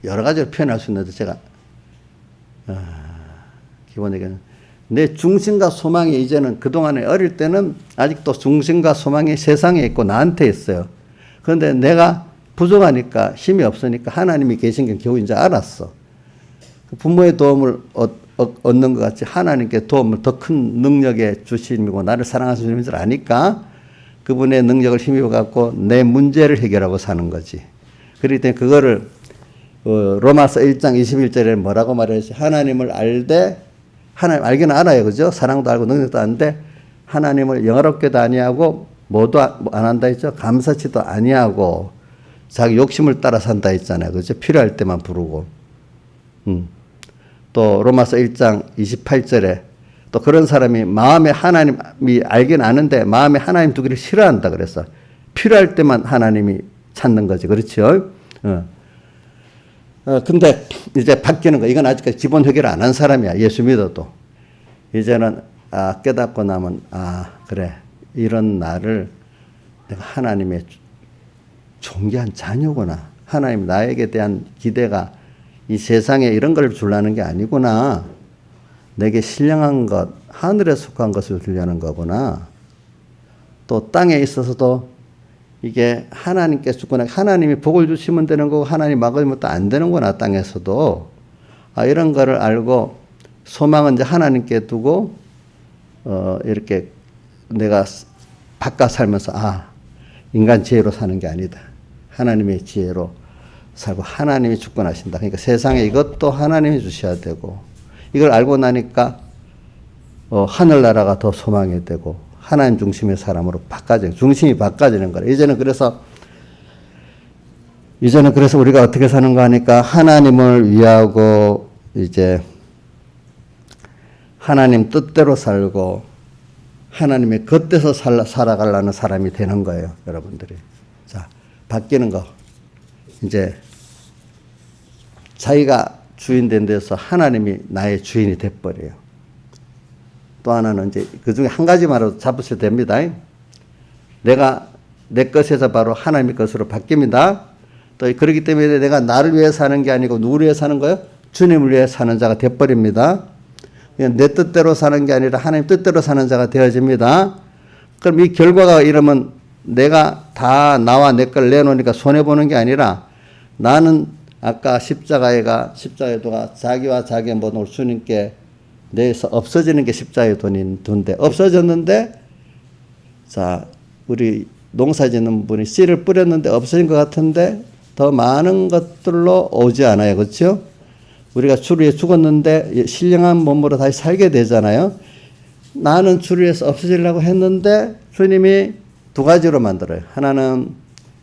여러 가지로 표현할 수 있는데 제가 기본에게는 내 중심과 소망이 이제는 그동안에 어릴 때는 아직도 중심과 소망이 세상에 있고 나한테 있어요. 그런데 내가 부족하니까 힘이 없으니까 하나님이 계신 게 겨우 이제 알았어. 부모의 도움을 얻는 것 같이 하나님께 도움을 더 큰 능력에 주심이고 나를 사랑하시는 주님인 줄 아니까 그분의 능력을 힘입어 갖고 내 문제를 해결하고 사는 거지. 그렇기 때문에 그거를 로마서 1장 21절에 뭐라고 말했지? 하나님을 알되 하나님 알기는 알아요. 그죠? 사랑도 알고 능력도 아는데 하나님을 영화롭게도 아니하고 뭐도 안 한다 했죠? 감사치도 아니하고 자기 욕심을 따라 산다 했잖아요. 그죠? 필요할 때만 부르고. 또 로마서 1장 28절에 또 그런 사람이 마음에 하나님이 알긴 아는데 마음에 하나님 두기를 싫어한다 그랬어. 필요할 때만 하나님이 찾는 거지. 그렇죠? 근데 이제 바뀌는 거. 이건 아직까지 기본 해결 안 한 사람이야. 예수 믿어도. 이제는 깨닫고 나면 그래. 이런 나를 내가 하나님의 존귀한 자녀구나. 하나님 나에게 대한 기대가 이 세상에 이런 걸 주려는 게 아니구나. 내게 신령한 것, 하늘에 속한 것을 주려는 거구나. 또 땅에 있어서도 이게 하나님께 주거나 하나님이 복을 주시면 되는 거고 하나님 막으면 또 안 되는구나. 땅에서도 이런 거를 알고 소망은 이제 하나님께 두고 이렇게 내가 바깥 살면서 인간 지혜로 사는 게 아니다. 하나님의 지혜로 살고 하나님이 주권하신다. 그러니까 세상에 이것도 하나님이 주셔야 되고 이걸 알고 나니까 하늘나라가 더 소망이 되고 하나님 중심의 사람으로 중심이 바꿔지는 거예요. 이제는 그래서 우리가 어떻게 사는가 하니까 하나님을 위하고 이제 하나님 뜻대로 살고 하나님의 겉에서 살아가려는 사람이 되는 거예요. 여러분들이. 자, 바뀌는 거. 이제 자기가 주인 된 데서 하나님이 나의 주인이 돼버려요. 또 하나는 이제 그 중에 한 가지만으로 잡으셔도 됩니다. 내가 내 것에서 바로 하나님의 것으로 바뀝니다. 또 그렇기 때문에 내가 나를 위해 사는 게 아니고 누구를 위해 사는 거예요? 주님을 위해 사는 자가 돼버립니다. 그냥 내 뜻대로 사는 게 아니라 하나님 뜻대로 사는 자가 되어집니다. 그럼 이 결과가 이러면 내가 다 나와 내 걸 내놓으니까 손해보는 게 아니라 나는 아까 십자가에가 자기와 자기의 모든 걸 주님께 내에서 없어지는 게 십자가의 돈인데 없어졌는데 자 우리 농사 짓는 분이 씨를 뿌렸는데 없어진 것 같은데 더 많은 것들로 오지 않아요. 그렇죠? 우리가 주를 위해 죽었는데 신령한 몸으로 다시 살게 되잖아요. 나는 주를 위해서 없어지려고 했는데 주님이 두 가지로 만들어요. 하나는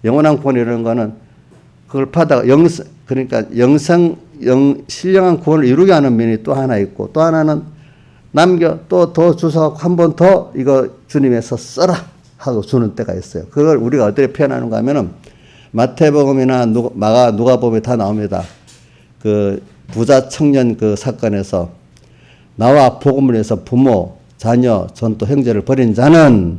영원한 구원이라는 거는 그걸 받아가 그러니까 신령한 구원을 이루게 하는 면이 또 하나 있고 또 하나는 또 더 주워갖고 한 번 더 이거 주님에서 써라 하고 주는 때가 있어요. 그걸 우리가 어떻게 표현하는가 하면은 마태복음이나 누가복음에 다 나옵니다. 그 부자 청년 그 사건에서 나와 복음을 위해서 부모, 자녀, 전또 형제를 버린 자는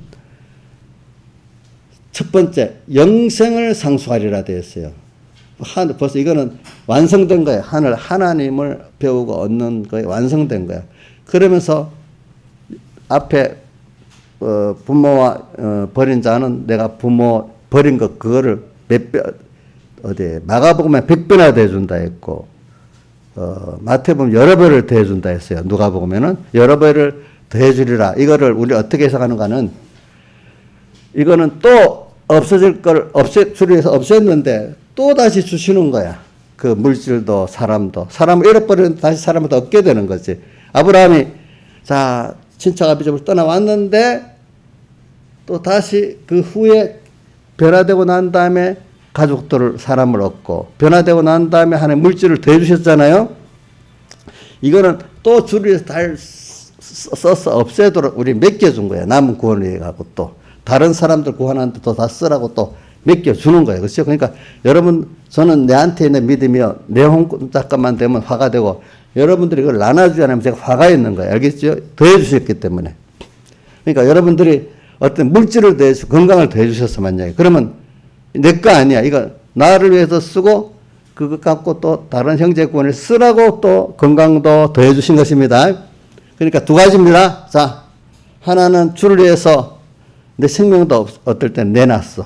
첫 번째 영생을 상속하리라 되어 있어요. 벌써 이거는 완성된 거예요. 하나님을 배우고 얻는 거에 완성된 거예요. 그러면서 앞에 부모와 버린 자는 내가 부모 버린 것 그거를 마가복음에 100배나 대준다 했고 마태복음 여러 배를 더해준다 했어요. 누가복음에는 여러 배를 더해주리라. 이거를 우리 어떻게 해석하는가는 이거는 또 없어질 걸 주를 위해서 없앴는데 또 다시 주시는 거야. 그 물질도 사람을 잃어버리는데 다시 사람을 더 얻게 되는 거지. 아브라함이 친척 아비집을 떠나왔는데 또 다시 그 후에 변화되고 난 다음에 사람을 얻고 변화되고 난 다음에 하나님 물질을 더해주셨잖아요. 이거는 또 주를 위해서 다 써서 없애도록 우리 맡겨준 거예요. 남은 구원을 위해 가고 또 다른 사람들 구원하는데 더 다 쓰라고 또 맡겨주는 거예요. 그렇죠? 그러니까 여러분 저는 내한테 있는 믿음이요. 내 혼자만 되면 화가 되고 여러분들이 그걸 나눠주지 않으면 제가 화가 있는 거예요. 알겠죠? 더해주셨기 때문에. 그러니까 여러분들이 어떤 물질을 더해주고 건강을 더해주셔서 만약에 그러면 내 거 아니야. 이거 나를 위해서 쓰고 그것 갖고 또 다른 형제권을 쓰라고 또 건강도 더해주신 것입니다. 그러니까 두 가지입니다. 자, 하나는 주를 위해서 내 생명도 어떨 땐 내놨어.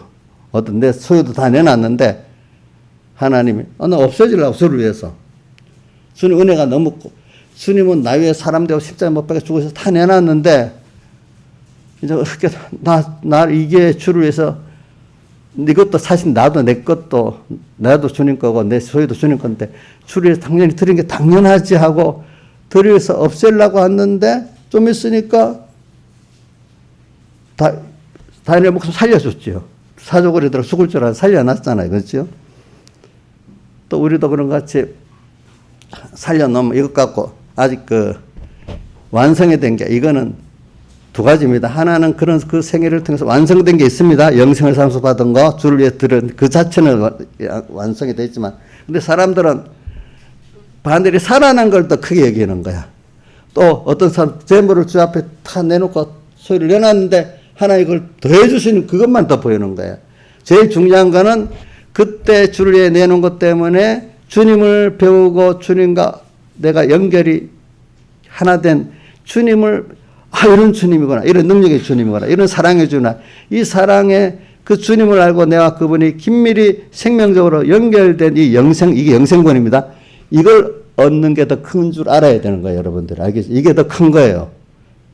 어떤 내 소유도 다 내놨는데 하나님이 나 없어지려고 주를 위해서. 주님 은혜가 너무 주님은 나 위해 사람 되고 십자가에 못 박혀 죽으셔서 다 내놨는데 이제 어떻게 나 이게 주를 위해서 이것도 사실 나도 내 것도 나도 주님 거고 내 소유도 주님 건데 주를 위해서 당연히 드린 게 당연하지 하고 드려서 없애려고 했는데 좀 있으니까 다니엘 목숨 살려줬죠. 사족으로들 죽을 줄 알아 살려놨잖아요. 그렇죠? 또 우리도 그런 것 같이 살려놓으면 이것 갖고 아직 완성이 된 게 이거는 두 가지입니다. 하나는 그런 그 생애를 통해서 완성된 게 있습니다. 영생을 상속받은 거, 주를 위해 들은 그 자체는 완성이 되어 있지만 근데 사람들은 반대로 살아난 걸 더 크게 여기는 거야. 또 어떤 사람 재물을 주 앞에 다 내놓고 소리를 내놨는데 하나 이걸 더해주시는 그것만 더 보이는 거예요. 제일 중요한 거는 그때 주를 위해 내놓은 것 때문에 주님을 배우고 주님과 내가 연결이 하나 된 주님을 이런 주님이구나. 이런 능력의 주님이구나. 이런 사랑의 주나. 이 사랑의 그 주님을 알고 내가 그분이 긴밀히 생명적으로 연결된 이 이게 영생권입니다. 이걸 얻는 게 더 큰 줄 알아야 되는 거예요. 여러분들. 알겠어요? 이게 더 큰 거예요.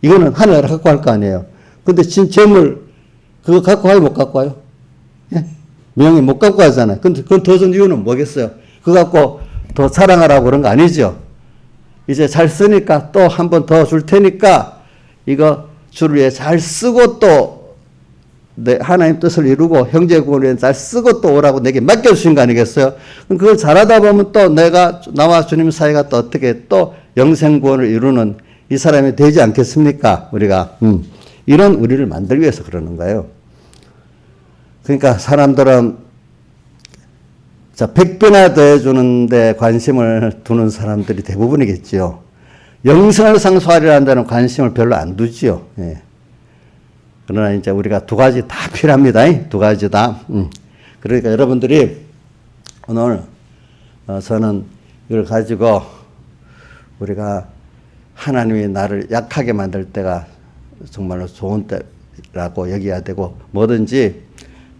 이거는 하늘나라 갖고 갈 거 아니에요. 근데 진 재물, 그거 갖고 와요? 못 갖고 와요? 예? 명예 못 갖고 가잖아요. 근데 그건 더 준 이유는 뭐겠어요? 그거 갖고 더 사랑하라고 그런 거 아니죠? 이제 잘 쓰니까 또 한 번 더 줄 테니까 이거 주를 위해 잘 쓰고 또 내 하나님 뜻을 이루고 형제구원을 위해 잘 쓰고 또 오라고 내게 맡겨주신 거 아니겠어요? 그럼 그걸 잘하다 보면 또 나와 주님 사이가 또 어떻게 또 영생구원을 이루는 이 사람이 되지 않겠습니까? 우리가. 이런 우리를 만들기 위해서 그러는 거예요. 그러니까 사람들은 100배나 더해주는데 관심을 두는 사람들이 대부분이겠지요. 영생을 상속하리라는 데는 관심을 별로 안 두지요. 예. 그러나 이제 우리가 두 가지 다 필요합니다. 두 가지 다. 그러니까 여러분들이 오늘 저는 이걸 가지고 우리가 하나님이 나를 약하게 만들 때가 정말로 좋은 때라고 여겨야 되고 뭐든지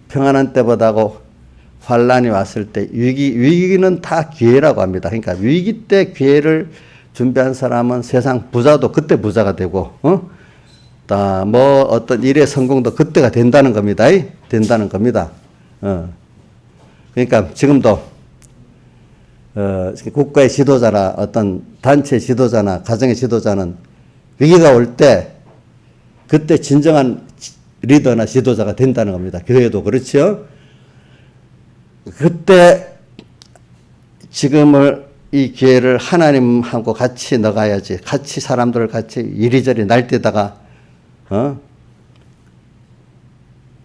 평안한 때보다고 환란이 왔을 때 위기는 다 기회라고 합니다. 그러니까 위기 때 기회를 준비한 사람은 세상 부자도 그때 부자가 되고 뭐 어떤 일의 성공도 그때가 된다는 겁니다. 된다는 겁니다. 그러니까 지금도 국가의 지도자나 어떤 단체의 지도자나 가정의 지도자는 위기가 올 때 그때 진정한 리더나 지도자가 된다는 겁니다. 교회도 그렇죠. 그때 지금을 이 기회를 하나님하고 같이 넣어가야지. 같이 사람들을 같이 이리저리 날뛰다가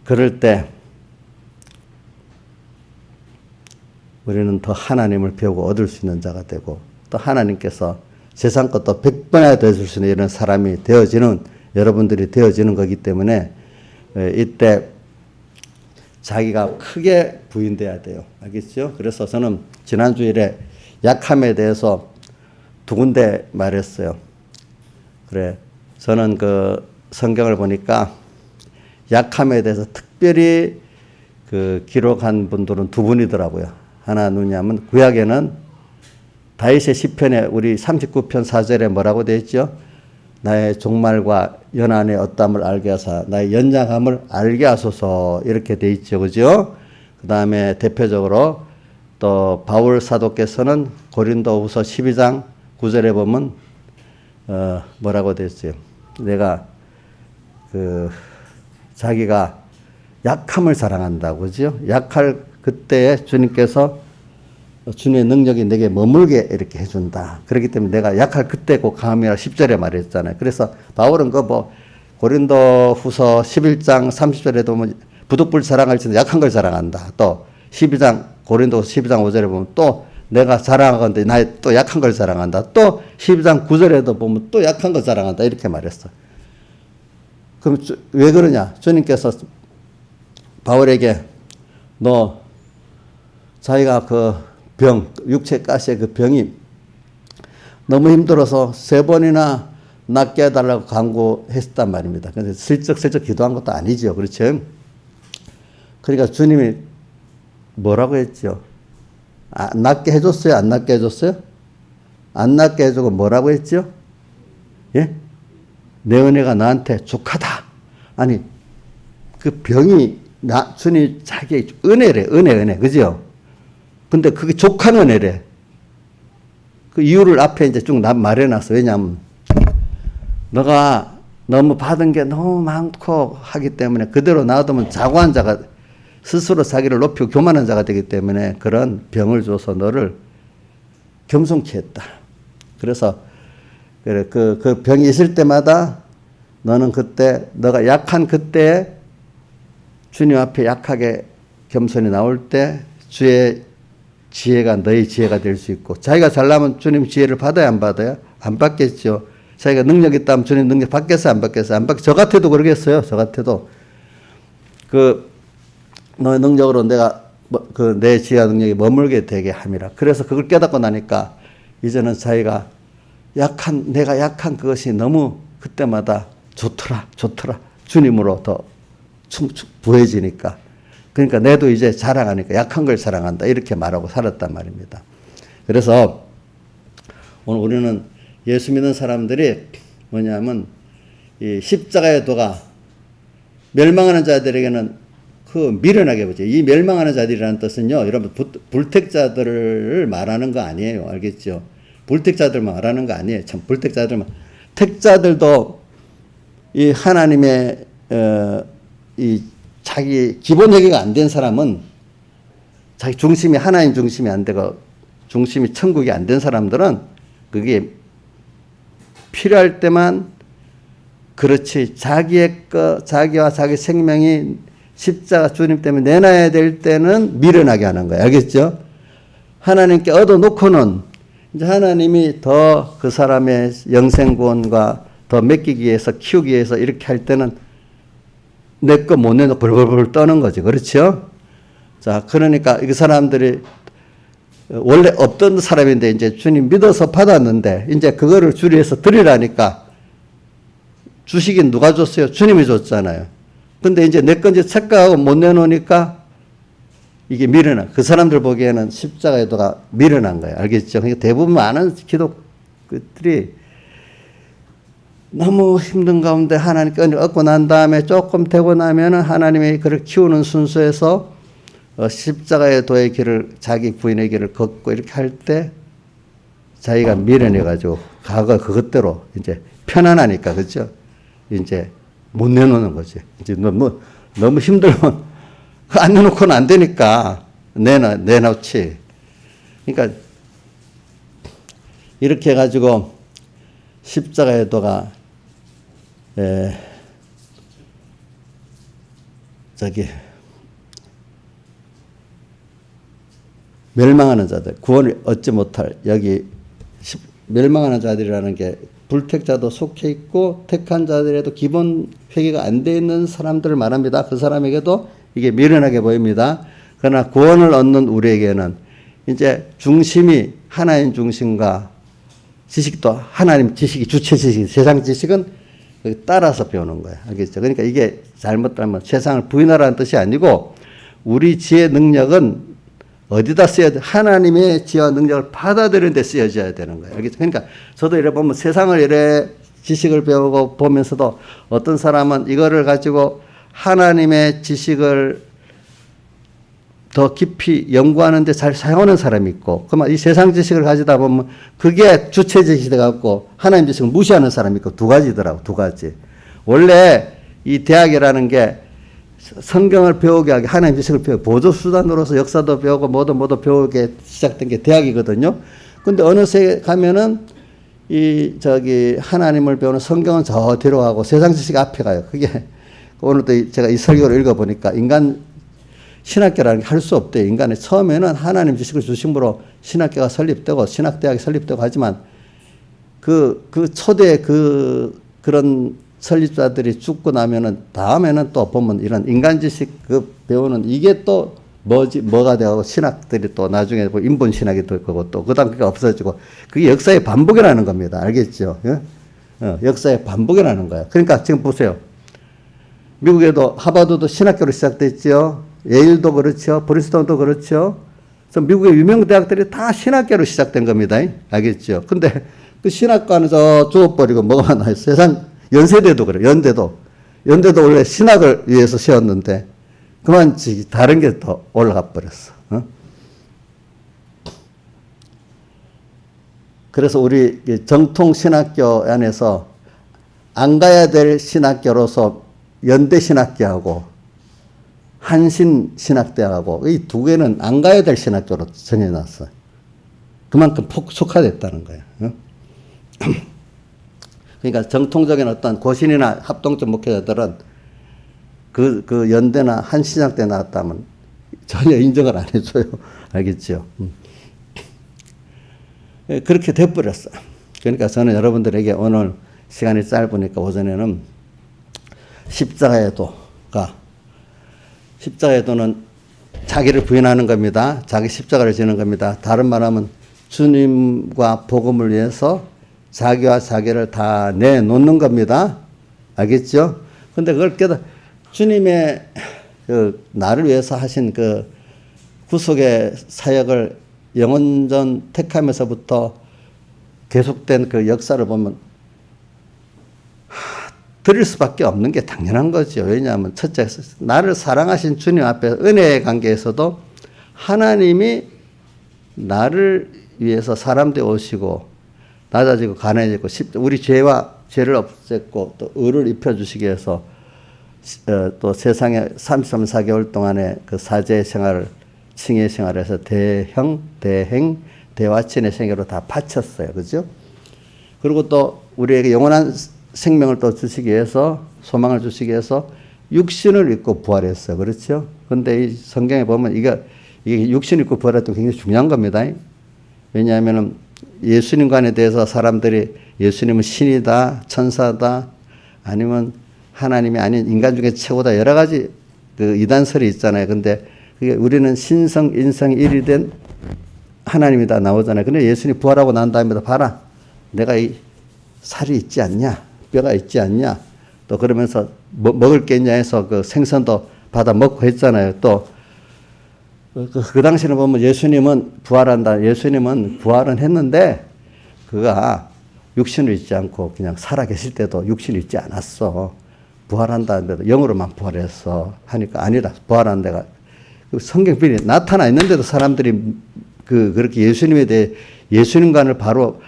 그럴 때 우리는 더 하나님을 배우고 얻을 수 있는 자가 되고 또 하나님께서 세상 것도 100번이나 더 줄 수 있는 이런 사람이 되어지는 여러분들이 되어지는 거기 때문에 이때 자기가 크게 부인돼야 돼요. 알겠죠? 그래서 저는 지난 주일에 약함에 대해서 두 군데 말했어요. 그래, 저는 그 성경을 보니까 약함에 대해서 특별히 그 기록한 분들은 두 분이더라고요. 하나 누구냐면 구약에는 다윗의 시편에 우리 39편 4절에 뭐라고 되어 있죠? 나의 종말과 연한의 어땀을 알게 하사 나의 연약함을 알게 하소서 이렇게 되어 있죠. 그죠? 그 다음에 대표적으로 또 바울 사도께서는 고린도후서 12장 9절에 보면 뭐라고 되어 있어요? 내가 자기가 약함을 자랑한다고 그죠? 약할 그때에 주님께서 주님의 능력이 내게 머물게 이렇게 해준다. 그렇기 때문에 내가 약할 그때고 강함이라 10절에 말했잖아요. 그래서 바울은 고린도 후서 11장 30절에도 보면 부득불 자랑할지는 약한 걸 자랑한다. 또 12장 고린도 12장 5절에 보면 또 내가 자랑하건대 나의 또 약한 걸 자랑한다. 또 12장 9절에도 보면 또 약한 거 자랑한다. 이렇게 말했어. 그럼 왜 그러냐? 주님께서 바울에게 너 자기가 그 병, 육체 가시의 그 병이 너무 힘들어서 3번이나 낫게 해달라고 간구했단 말입니다. 그래서 슬쩍슬쩍 기도한 것도 아니죠. 그렇죠? 그러니까 주님이 뭐라고 했죠? 낫게 해줬어요? 안 낫게 해줬어요? 안 낫게 해주고 뭐라고 했죠? 예? 내 은혜가 나한테 족하다. 아니, 그 병이 주님 자기의 은혜래. 은혜. 그죠? 근데 그게 족한 은혜래. 그 이유를 앞에 이제 쭉 말해놨어. 왜냐하면 너가 너무 받은 게 너무 많고 하기 때문에 그대로 놔두면 자고한 자가 스스로 자기를 높이고 교만한 자가 되기 때문에 그런 병을 줘서 너를 겸손케 했다. 그래서 그 병이 있을 때마다 너는 그때 너가 약한 그때 주님 앞에 약하게 겸손히 나올 때 주의 지혜가 너의 지혜가 될 수 있고 자기가 잘나면 주님 지혜를 받아야 안 받아요? 안 받겠죠. 자기가 능력 있다면 주님 능력 받겠어요? 안 받겠어요? 안 받겠어요. 저 같아도 그러겠어요. 저 같아도 너의 능력으로 내가 내 지혜와 능력이 머물게 되게 함이라. 그래서 그걸 깨닫고 나니까 이제는 자기가 내가 약한 그것이 너무 그때마다 좋더라. 주님으로 더 부해지니까. 그러니까 내도 이제 자랑하니까 약한 걸 자랑한다. 이렇게 말하고 살았단 말입니다. 그래서 오늘 우리는 예수 믿는 사람들이 뭐냐면 이 십자가의 도가 멸망하는 자들에게는 미련하게 보죠. 이 멸망하는 자들이라는 뜻은요, 여러분 불택자들을 말하는 거 아니에요. 알겠죠? 불택자들만 말하는 거 아니에요. 참 불택자들만. 택자들도 이 하나님의 이 자기 기본 회개가 안 된 사람은 자기 중심이 하나님 중심이 안 되고 중심이 천국이 안 된 사람들은 그게 필요할 때만 그렇지 자기와 자기 생명이 십자가 주님 때문에 내놔야 될 때는 미련하게 하는 거예요. 알겠죠? 하나님께 얻어놓고는 이제 하나님이 더 그 사람의 영생구원과 더 맡기기 위해서 키우기 위해서 이렇게 할 때는 내 거 못 내놓고 벌벌벌 떠는 거지. 그렇죠? 자, 그러니까 이 사람들이 원래 없던 사람인데 이제 주님 믿어서 받았는데 이제 그거를 주리 해서 드리라니까 주시긴 누가 줬어요? 주님이 줬잖아요. 근데 이제 내 건지 착각하고 못 내놓으니까 이게 미련한, 그 사람들 보기에는 십자가의 도가 미련한 거예요. 알겠죠? 그러니까 대부분 많은 기독들이 너무 힘든 가운데 하나님께 은혜를 얻고 난 다음에 조금 되고 나면은 하나님의 그를 키우는 순서에서 십자가의 도의 길을 자기 부인의 길을 걷고 이렇게 할 때 자기가 미련해가지고 과거 그것대로 이제 편안하니까 그렇죠? 이제 못 내놓는 거지. 이제 너무 힘들면 안 내놓고는 안 되니까 내놓지. 그러니까 이렇게 해가지고 십자가의 도가 멸망하는 자들, 구원을 얻지 못할, 여기 멸망하는 자들이라는 게 불택자도 속해 있고 택한 자들에도 기본 회개가 안 돼 있는 사람들을 말합니다. 그 사람에게도 이게 미련하게 보입니다. 그러나 구원을 얻는 우리에게는 이제 중심이 하나님 중심과 지식도 하나님 지식이 주체 지식, 세상 지식은 따라서 배우는 거예요. 알겠죠? 그러니까 이게 잘못하면 세상을 부인하라는 뜻이 아니고 우리 지혜 능력은 어디다 써야 돼? 하나님의 지혜와 능력을 받아들이는 데 쓰여져야 되는 거예요. 알겠죠? 그러니까 저도 이래 보면 세상을 이래 지식을 배우고 보면서도 어떤 사람은 이거를 가지고 하나님의 지식을 더 깊이 연구하는데 잘 사용하는 사람이 있고, 그러면 이 세상 지식을 가지다 보면 그게 주체 지식이 돼갖고 하나님 지식을 무시하는 사람이 있고, 두 가지더라고, 두 가지. 원래 이 대학이라는 게 성경을 배우게 하게 하나님 지식을 배우고 보조수단으로서 역사도 배우고 뭐도 배우게 시작된 게 대학이거든요. 근데 어느새 가면은 하나님을 배우는 성경은 저 뒤로 가고 세상 지식 앞에 가요. 그게 오늘도 제가 이 설교를 읽어보니까 신학교라는 게 할 수 없대요. 인간의 처음에는 하나님 지식을 중심으로 신학교가 설립되고 신학대학이 설립되고 하지만 그 초대 그런 설립자들이 죽고 나면은 다음에는 또 보면 이런 인간 지식 그 배우는 이게 또 뭐가 되고 신학들이 또 나중에 뭐 인본 신학이 될 거고 또 그다음 그게 없어지고 그게 역사의 반복이라는 겁니다. 알겠죠? 예? 역사의 반복이라는 거예요. 그러니까 지금 보세요. 미국에도 하버드도 신학교로 시작됐죠. 예일도 그렇죠. 브리스톤도 그렇죠. 그래서 미국의 유명 대학들이 다 신학교로 시작된 겁니다. 알겠죠? 근데 그 신학과는 죽어버리고 뭐가 나요? 세상 연세대도 그래요. 연대도 원래 신학을 위해서 세웠는데 그만 다른 게 더 올라가 버렸어. 그래서 우리 정통 신학교 안에서 안 가야 될 신학교로서 연대 신학교하고 한신 신학대하고 이 두 개는 안 가야 될 신학교로 정해놨어요. 그만큼 속화됐다는 거예요. 그러니까 정통적인 어떤 고신이나 합동적 목회자들은 그 연대나 한신학대 나왔다면 전혀 인정을 안 해줘요. 알겠죠? 그렇게 돼버렸어요. 그러니까 저는 여러분들에게 오늘 시간이 짧으니까 오전에는 십자가의 도는 자기를 부인하는 겁니다. 자기 십자가를 지는 겁니다. 다른 말하면 주님과 복음을 위해서 자기와 자기를 다 내놓는 겁니다. 알겠죠? 근데 그걸 주님의 나를 위해서 하신 그 구속의 사역을 영원전 택하면서부터 계속된 그 역사를 보면 드릴 수밖에 없는 게 당연한 거죠. 왜냐하면 첫째, 나를 사랑하신 주님 앞에 은혜의 관계에서도 하나님이 나를 위해서 사람 되어 오시고 낮아지고 가난해지고 우리 죄를 없앴고 또 의를 입혀주시기 위해서 또 세상에 33, 4개월 동안의 그 사제 생활을 칭의 생활에서 대형, 대행, 대화친의 생애로 다 바쳤어요. 그죠? 그리고 또 우리에게 영원한 생명을 또 주시기 위해서 소망을 주시기 위해서 육신을 입고 부활했어요. 그렇죠? 근데 이 성경에 보면 이게 육신 입고 부활했던 게 굉장히 중요한 겁니다. 왜냐하면 예수님관에 대해서 사람들이 예수님은 신이다, 천사다, 아니면 하나님이 아닌 인간 중에 최고다 여러 가지 그 이단설이 있잖아요. 근데 그게 우리는 신성, 인성, 일이 된 하나님이다 나오잖아요. 근데 예수님이 부활하고 난 다음에 봐라. 내가 이 살이 있지 않냐? 뼈가 있지 않냐? 또 그러면서 먹을 게 있냐 해서 그 생선도 받아 먹고 했잖아요. 또 그 당시에는 보면 예수님은 부활한다. 예수님은 부활은 했는데 그가 육신을 잊지 않고 그냥 살아 계실 때도 육신을 잊지 않았어. 부활한다는데도 영으로만 부활했어. 하니까 아니다. 부활한 데가 성경편이 나타나 있는데도 사람들이 그렇게 예수님에 대해 예수님관을 바로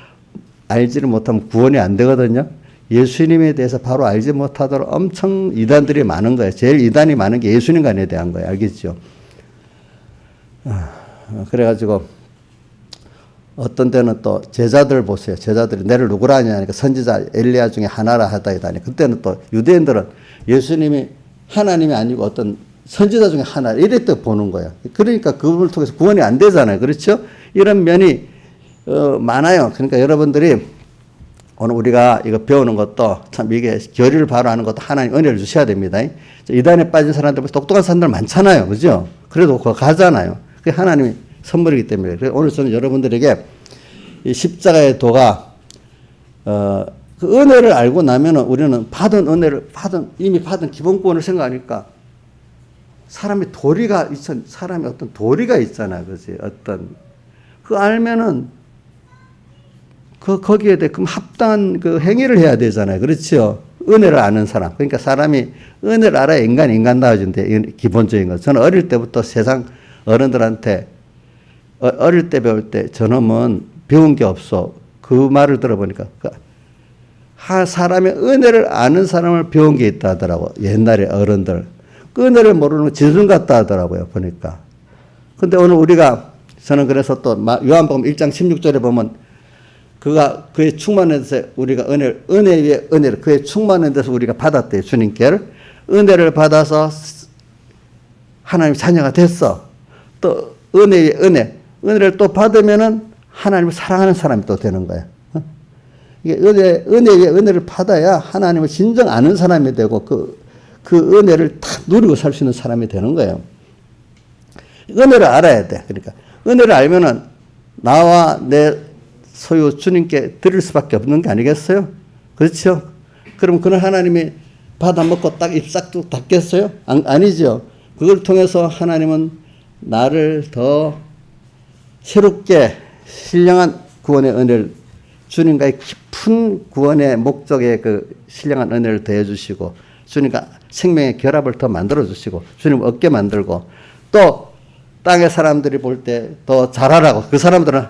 알지를 못하면 구원이 안 되거든요. 예수님에 대해서 바로 알지 못하도록 엄청 이단들이 많은 거예요. 제일 이단이 많은 게 예수님관에 대한 거예요. 알겠죠? 그래가지고 어떤 때는 또 제자들 보세요. 제자들이 내를 누구라 하냐 하니까 선지자 엘리야 중에 하나라 하다이다니. 그때는 또 유대인들은 예수님이 하나님이 아니고 어떤 선지자 중에 하나 이랬다 보는 거야. 그러니까 그분을 통해서 구원이 안 되잖아요. 그렇죠? 이런 면이 많아요. 그러니까 여러분들이 오늘 우리가 이거 배우는 것도 참 이게 결의를 바로 하는 것도 하나님 은혜를 주셔야 됩니다. 이단에 빠진 사람들 똑똑한 사람들 많잖아요. 그죠? 그래도 그거 가잖아요. 그게 하나님의 선물이기 때문에. 그래서 오늘 저는 여러분들에게 이 십자가의 도가 그 은혜를 알고 나면은 우리는 이미 받은 기본권을 생각하니까 사람이 사람이 어떤 도리가 있잖아요. 그지? 그 알면은 거기에 대해 그럼 합당한 그 행위를 해야 되잖아요. 그렇죠? 은혜를 아는 사람. 그러니까 사람이 은혜를 알아야 인간다워진대. 기본적인 거. 저는 어릴 때부터 세상 어른들한테 어릴 때 배울 때 저놈은 배운 게 없어. 그 말을 들어보니까 사람의 은혜를 아는 사람을 배운 게 있다 하더라고. 옛날에 어른들. 그 은혜를 모르는 건 지순 같다 하더라고요. 보니까. 근데 오늘 저는 그래서 또 요한복음 1장 16절에 보면 그의 충만한 데서 우리가 은혜 위에 은혜를 그의 충만한 데서 우리가 받았대요. 주님께를. 은혜를 받아서 하나님 자녀가 됐어. 또 은혜의 은혜를 또 받으면은 하나님을 사랑하는 사람이 또 되는 거야. 이게 은혜의 은혜를 받아야 하나님을 진정 아는 사람이 되고 그 은혜를 다 누리고 살 수 있는 사람이 되는 거예요. 은혜를 알아야 돼. 그러니까 은혜를 알면은 나와 내 소유 주님께 드릴 수밖에 없는 게 아니겠어요? 그렇죠? 그럼 그는 하나님이 받아먹고 딱 입싹 닫겠어요? 아니죠. 그걸 통해서 하나님은 나를 더 새롭게 신령한 구원의 은혜를 주님과의 깊은 구원의 목적의 그 신령한 은혜를 더해 주시고 주님과 생명의 결합을 더 만들어 주시고 주님 얻게 만들고 또 땅의 사람들이 볼 때 더 잘하라고 그 사람들은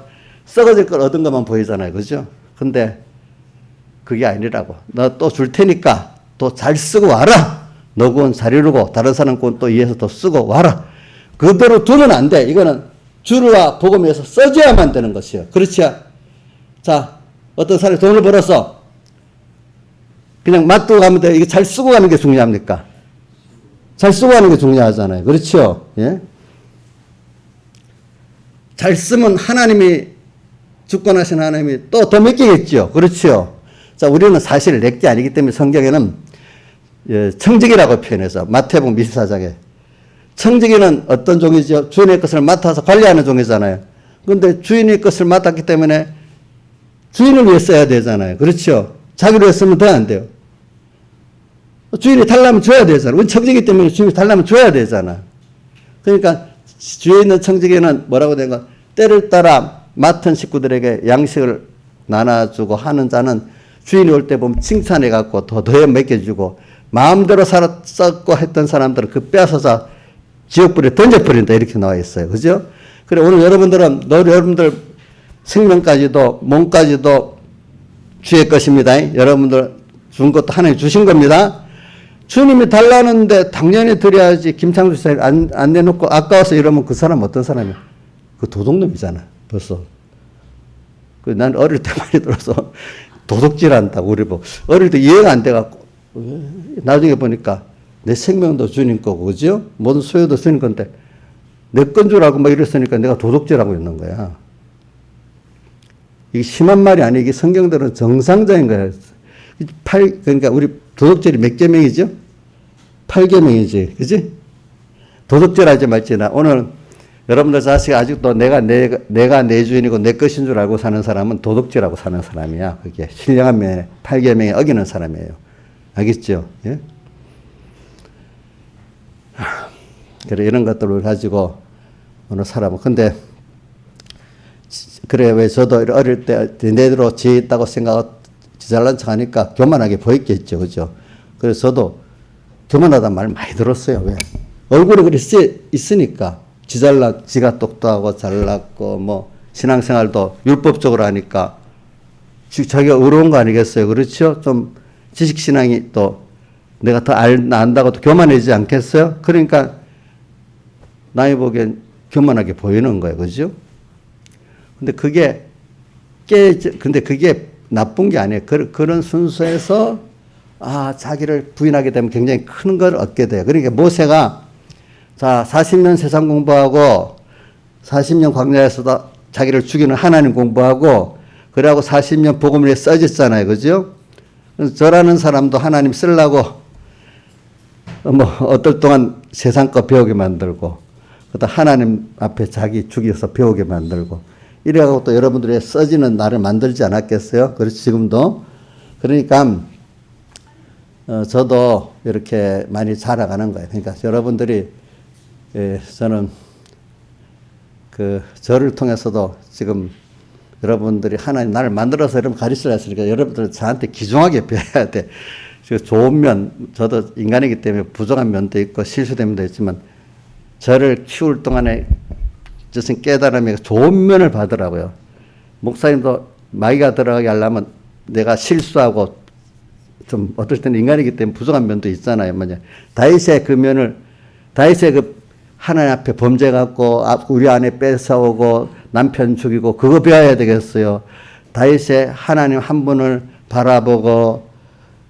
썩어질 걸 얻은 것만 보이잖아요. 그죠? 근데 그게 아니라고. 너 또 줄 테니까 또 잘 쓰고 와라. 너 구원 잘 이루고 다른 사람 구원 또 이해해서 더 쓰고 와라. 그대로 두면 안 돼. 이거는 주와 복음을 위해서 써줘야만 되는 것이에요. 그렇지? 자, 어떤 사람이 돈을 벌어서 그냥 맛두고 가면 돼. 이게 잘 쓰고 가는 게 중요합니까? 잘 쓰고 가는 게 중요하잖아요. 그렇죠? 예? 잘 쓰면 하나님이 주권하신 하나님이 또 더 맡기겠죠. 그렇죠? 자, 우리는 사실 내게 아니기 때문에 성경에는 청지기라고 표현해서 마태복음 24장에 청지기는 어떤 종이죠? 주인의 것을 맡아서 관리하는 종이잖아요. 그런데 주인의 것을 맡았기 때문에 주인을 위해 써야 되잖아요. 그렇죠? 자기를 위해 쓰면 돼, 안 돼요? 주인이 달라면 줘야 되잖아요. 우리 청지기 때문에 주인이 달라면 줘야 되잖아. 그러니까 주위에 있는 청지기는 뭐라고 된 거? 때를 따라 맡은 식구들에게 양식을 나눠주고 하는 자는 주인이 올 때 보면 칭찬해갖고 더해 먹여주고 마음대로 살았고 했던 사람들은 그 빼앗아서 지옥불에 던져버린다 이렇게 나와 있어요. 그죠? 그래 오늘 여러분들은 여러분들 생명까지도 몸까지도 주의 것입니다. 여러분들 준 것도 하나님 주신 겁니다. 주님이 달라는데 당연히 드려야지. 김창수 씨 안 내놓고 아까워서 이러면 그 사람 어떤 사람이야? 그 도둑놈이잖아. 벌써. 난 어릴 때 많이 들어서 도둑질한다고 우리 뭐 어릴 때 이해가 안 돼갖고 나중에 보니까 내 생명도 주님 거고 그죠? 모든 소유도 주님 건데 내 건 줄 알고 막 이랬으니까 내가 도둑질하고 있는 거야. 이게 심한 말이 아니고 이게 성경대로는 정상적인 거야. 그러니까 우리 도둑질이 몇 계명이죠? 8계명이지. 그지? 도둑질하지 말지나 오늘 여러분들 자식 아직도 내가 내 주인이고 내 것인 줄 알고 사는 사람은 도둑질하고 사는 사람이야. 그게 신령한 면에 8계명에 어기는 사람이에요. 알겠죠? 예? 그래 이런 것들을 가지고 오늘 살아보. 근데 그래 왜 저도 어릴 때 내대로 지혜 있다고 생각하고 지잘난 척하니까 교만하게 보였겠죠, 그죠? 그래서 저도 교만하다는 말 많이 들었어요. 왜? 얼굴에 그리 있으니까 지가 똑똑하고 잘났고 뭐 신앙생활도 율법적으로 하니까 자기가 의로운 거 아니겠어요, 그렇죠? 좀 지식신앙이 또 내가 더 안다고 또 교만해지지 않겠어요? 그러니까 나이 보기엔 교만하게 보이는 거예요, 그죠? 근데 그게 나쁜 게 아니에요. 그런 순서에서 자기를 부인하게 되면 굉장히 큰 걸 얻게 돼요. 그러니까 모세가 자 40년 세상 공부하고 40년 광야에서도 자기를 죽이는 하나님 공부하고 그래하고 40년 복음을 위해 써졌잖아요. 그죠? 저라는 사람도 하나님 쓰려고 뭐 어떨 동안 세상 거 배우게 만들고 그다음 하나님 앞에 자기 죽여서 배우게 만들고 이래가고 또 여러분들의 써지는 나를 만들지 않았겠어요? 그래서 지금도. 그러니까, 저도 이렇게 많이 자라가는 거예요. 그러니까 여러분들이, 저는 저를 통해서도 지금 여러분들이 하나님 나를 만들어서 여러분 가르치려 했으니까 여러분들 저한테 귀중하게 배워야 돼. 좋은 면, 저도 인간이기 때문에 부족한 면도 있고 실수된 면도 있지만 저를 키울 동안에 무슨 깨달음이 좋은 면을 받으라고요. 목사님도 마귀가 들어가게 하려면 내가 실수하고 좀 어떨 때는 인간이기 때문에 부족한 면도 있잖아요. 다윗의 하나님 앞에 범죄 갖고 우리 아내 뺏어오고 남편 죽이고 그거 배워야 되겠어요. 다윗의 하나님 한 분을 바라보고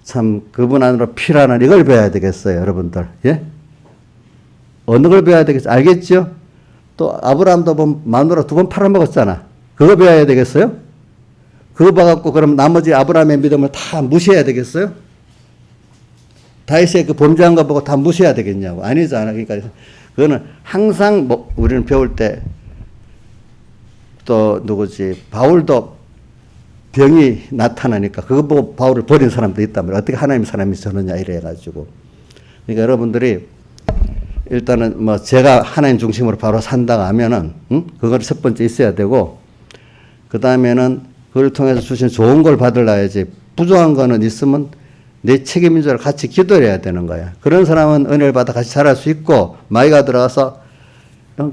참 그분 안으로 피라는 이걸 배워야 되겠어요. 여러분들. 예? 어느 걸 배워야 되겠어? 알겠죠? 또 아브라함도 보면 마누라 2번 팔아먹었잖아. 그거 배워야 되겠어요? 그거 봐갖고 그럼 나머지 아브라함의 믿음을 다 무시해야 되겠어요? 다윗의 그 범죄한 거 보고 다 무시해야 되겠냐고. 아니잖아. 그러니까 그거는 항상 뭐 우리는 배울 때 또 누구지? 바울도 병이 나타나니까 그거 보고 바울을 버린 사람도 있단 말이야. 어떻게 하나님 사람이 저러냐 이래가지고. 그러니까 여러분들이 일단은 뭐 제가 하나님 중심으로 바로 산다고 하면은 그걸 첫 번째 있어야 되고 그 다음에는 그걸 통해서 주신 좋은 걸 받으려야지 부족한 거는 있으면 내 책임인 줄 같이 기도해야 되는 거야. 그런 사람은 은혜를 받아 같이 자랄 수 있고 마이가 들어가서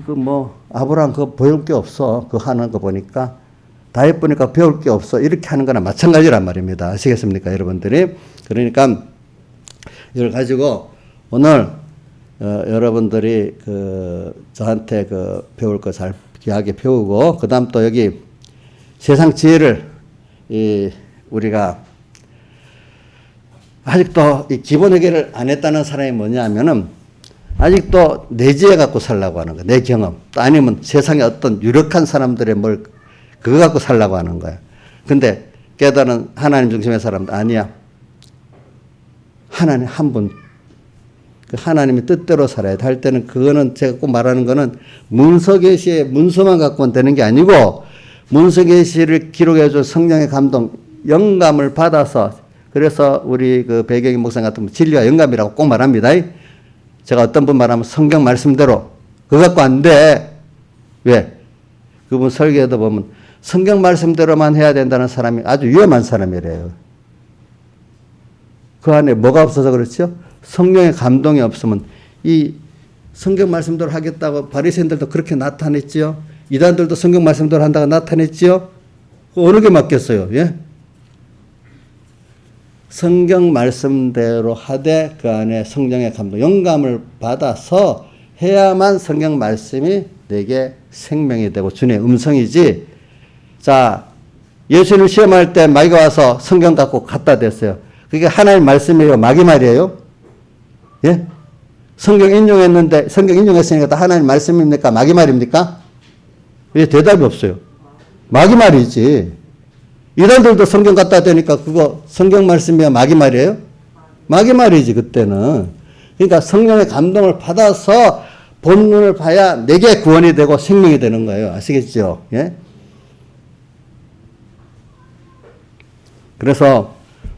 그 뭐 아브라함 그거 배울 게 없어. 그거 하는 거 보니까 다윗 보니까 배울 게 없어. 이렇게 하는 거나 마찬가지란 말입니다. 아시겠습니까, 여러분들이? 그러니까 이걸 가지고 오늘 여러분들이 저한테 배울 거 잘 귀하게 배우고 그다음 또 여기 세상 지혜를 우리가 아직도 이 기본 회개를 안 했다는 사람이 뭐냐면은 아직도 내 지혜 갖고 살라고 하는 거야. 내 경험. 또 아니면 세상에 어떤 유력한 사람들의 그거 갖고 살라고 하는 거야. 근데 깨달은 하나님 중심의 사람도 아니야. 하나님 한 분. 그 하나님의 뜻대로 살아야 돼. 할 때는 그거는 제가 꼭 말하는 거는 문서계시의 문서만 갖고는 되는 게 아니고 문서계시를 기록해준 성령의 감동, 영감을 받아서 그래서 우리 그 배경희 목사 같은 진리와 영감이라고 꼭 말합니다. 제가 어떤 분 말하면 성경 말씀대로 그거 갖고 안 돼. 왜? 그분 설교에도 보면 성경 말씀대로만 해야 된다는 사람이 아주 위험한 사람이래요. 그 안에 뭐가 없어서 그렇죠? 성령의 감동이 없으면 이 성경 말씀대로 하겠다고 바리새인들도 그렇게 나타냈지요. 이단들도 성경 말씀대로 한다고 나타냈지요. 어느 게 맞겠어요? 예? 성경 말씀대로 하되 그 안에 성령의 감동, 영감을 받아서 해야만 성경 말씀이 내게 생명이 되고 주님의 음성이지. 자, 예수님 시험할 때 마귀가 와서 성경 갖고 갖다 댔어요. 그게 하나님 말씀이에요? 마귀 말이에요? 예? 성경 인용했는데, 성경 인용했으니까 다 하나님 말씀입니까? 마귀 말입니까? 왜 대답이 없어요? 마귀 말이지. 이단들도 성경 갖다 대니까 그거 성경 말씀이야 마귀 말이에요? 마귀 말이지, 그때는. 그러니까 성령의 감동을 받아서 본문을 봐야 내게 구원이 되고 생명이 되는 거예요. 아시겠죠? 예? 그래서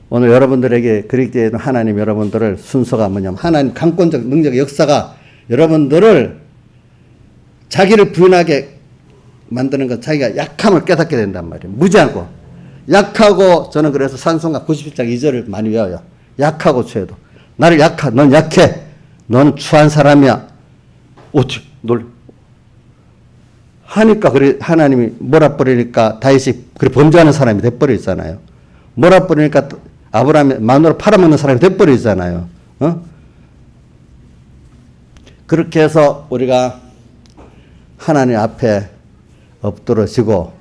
오늘 여러분들에게 그리스도의 하나님 여러분들을 순서가 뭐냐면 하나님 강권적 능력의 역사가 여러분들을 자기를 부인하게 만드는 것, 자기가 약함을 깨닫게 된단 말이에요. 무지하고. 약하고 저는 그래서 산송가 97장 2절을 많이 외워요. 약하고 추해도. 나를 넌 약해. 너는 추한 사람이야. 어떻게 하니까 그래 하나님이 몰아버리니까 다윗이 그래 범죄하는 사람이 돼버리잖아요. 몰아버리니까 아브라함이 마누라 팔아먹는 사람이 돼버리잖아요. 그렇게 해서 우리가 하나님 앞에 엎드러지고,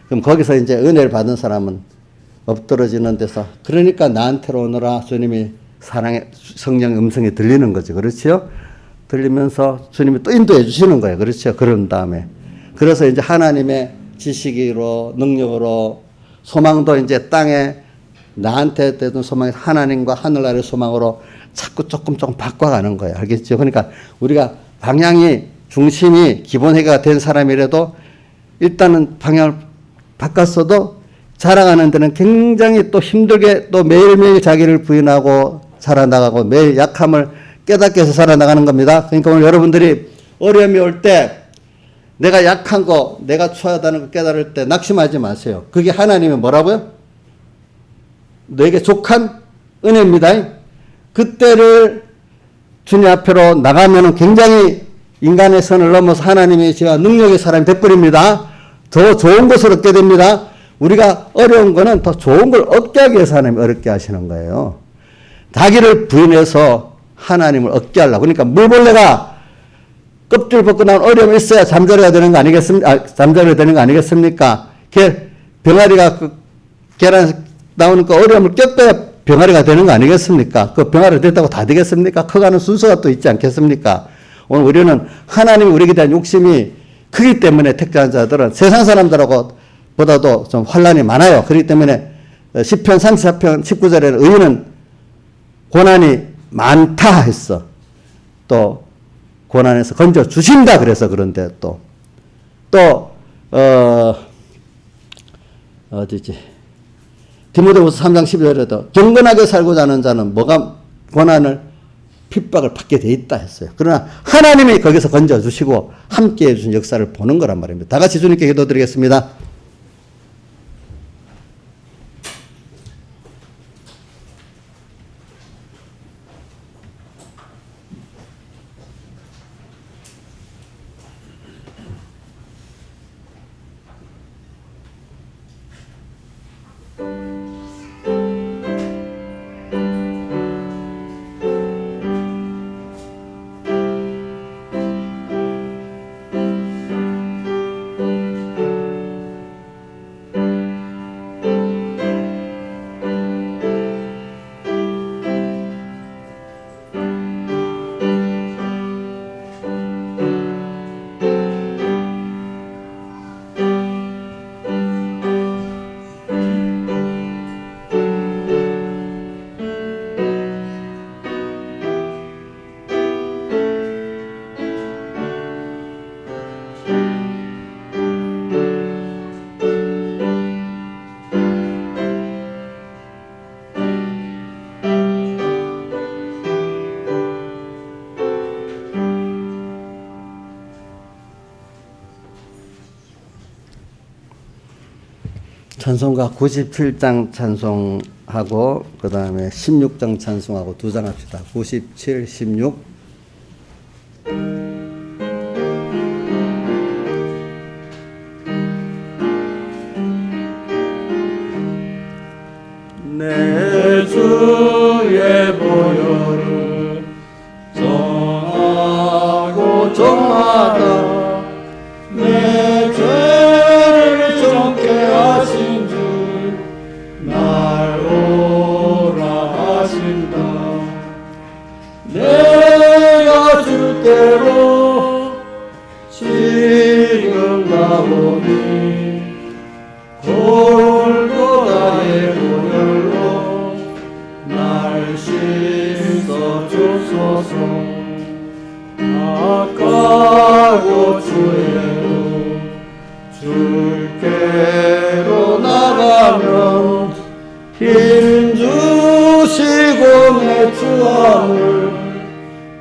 그럼 거기서 이제 은혜를 받은 사람은 엎드러지는 데서 그러니까 나한테로 오너라 주님이 사랑의 성령의 음성이 들리는 거죠. 그렇죠? 들리면서 주님이 또 인도해 주시는 거예요. 그렇죠? 그런 다음에. 그래서 이제 하나님의 지식으로 능력으로 소망도 이제 땅에 나한테 되던 소망이 하나님과 하늘나라의 소망으로 자꾸 조금 바꿔가는 거예요. 알겠죠? 그러니까 우리가 방향이 중심이 기본 회개가 된 사람이라도 일단은 방향을 바꿨어도 자라가는 데는 굉장히 또 힘들게 또 매일매일 자기를 부인하고 살아나가고 매일 약함을 깨닫게 해서 살아나가는 겁니다. 그러니까 오늘 여러분들이 어려움이 올 때 내가 약한 거, 내가 추하다는 거 깨달을 때 낙심하지 마세요. 그게 하나님이 뭐라고요? 너에게 족한 은혜입니다. 그때를 주님 앞으로 나가면은 굉장히 인간의 선을 넘어서 하나님의 지혜와 능력의 사람이 돼버립니다. 더 좋은 것을 얻게 됩니다. 우리가 어려운 거는 더 좋은 걸 얻게 하기 위해서 하나님이 어렵게 하시는 거예요. 자기를 부인해서 하나님을 얻게 하려고. 그러니까 물벌레가 껍질 벗고 나온 어려움이 있어야 잠자리가 되는 거 아니겠습니까? 잠자리가 되는 거 아니겠습니까? 병아리가 계란 나오는 그 어려움을 겪어야 병아리가 되는 거 아니겠습니까? 그 병아리 됐다고 다 되겠습니까? 커가는 순서가 또 있지 않겠습니까? 오늘 우리는 하나님이 우리에게 대한 욕심이 크기 때문에 택정한 자들은 세상 사람들하고 보다도 좀 환란이 많아요. 그렇기 때문에 시편 34편 19절에는 의인은 고난이 많다 했어. 또 고난에서 건져 주신다 그래서 그런데 또 어디지? 디모데후서 3장 12절에도 경건하게 살고자 하는 자는 뭐가 고난을 핍박을 받게 돼 있다 했어요. 그러나 하나님이 거기서 건져 주시고 함께 해 주신 역사를 보는 거란 말입니다. 다 같이 주님께 기도드리겠습니다. 찬송가 97장 찬송하고 그 다음에 16장 찬송하고 두 장 합시다. 97, 16. 내 주의 보혈을 정하고 정하다 내 죄를 정케 하신 주 날 오라 하신다 내가 주께로 지금 가오니 골고다의 보혈로 날 씻어 주소서 아까고 주의로 주께로 나가면 힘 주시고 내 주함을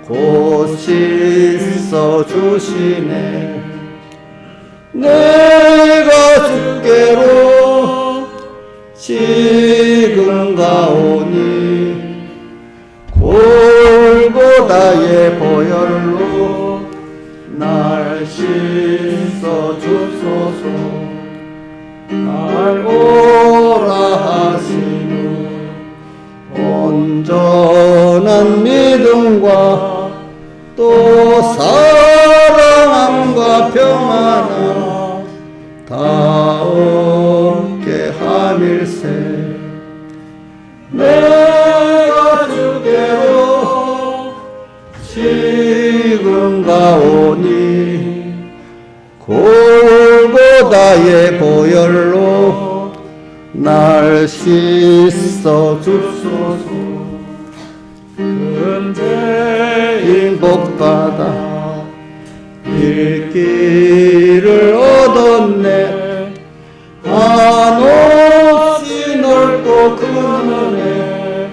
곧 씻어 주시네 내가 주께로 지금 가오니 골고다의 보혈로 날 씻어 주소서 날 오라 하시는 온전한 믿음과 또 사랑함과 평안함 다 얻게 함일세 내가 주께로 지금 가오니 골고다의 보혈로 날 씻어 주소서 큰 죄인 복받아 일기를 얻었네 한없이 넓고 큰 은혜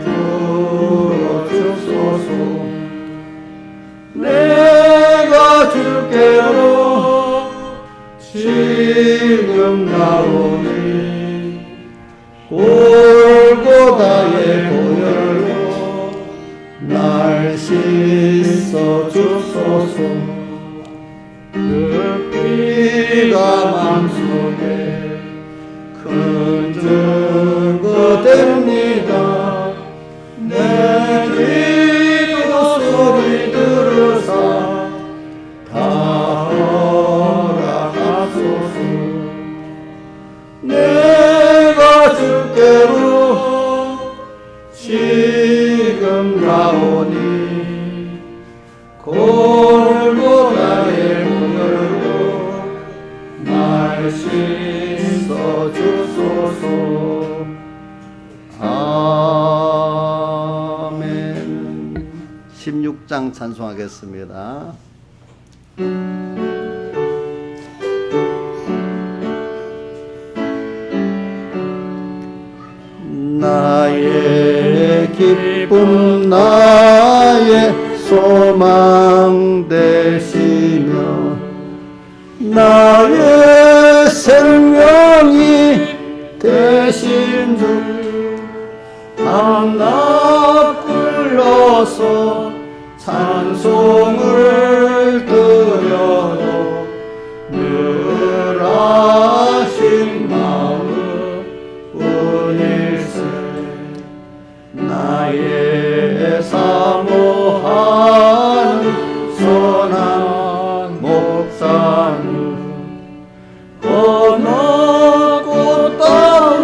베풀어 주소서 내가 주께로 지금 나오니 골고다의 보혈로 날 씻어 주소서 그 피가 맘속에 큰 증거 됩니다 내 기도 소리 들으사 다 허락하소서 내가 주께로 지금 가오니 16장 찬송하겠습니다. 나의 기쁨 나의 소망 되시며 나의 생명이 되신 주 밤낮 불러서 찬송을 드려도 늘 하신 마음 뿐일세 나의 사모하는 선한 목사는 어느 꽃다운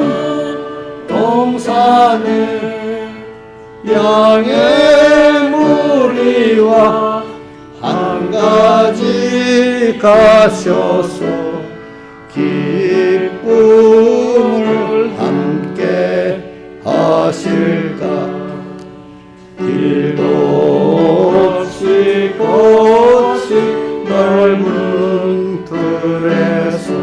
동산에 양의 무리와 한 가지 가셔서 기쁨을 함께 하실까 길도 없이 꽃이 넓은 들에서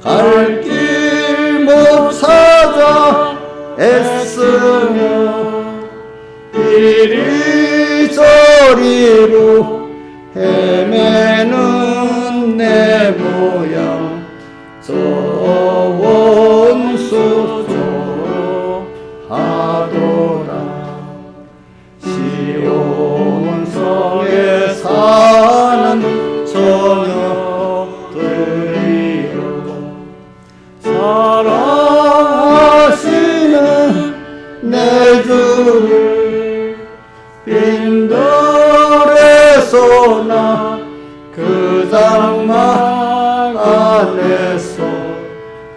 갈 길 못 찾아 애쓰며 이리저리로 헤매는 내 모양 저 원수처럼 하더라 시온성에 사는 처녀들이여 사랑하시는 내 주를 빈들에서 나 그 장막 안에서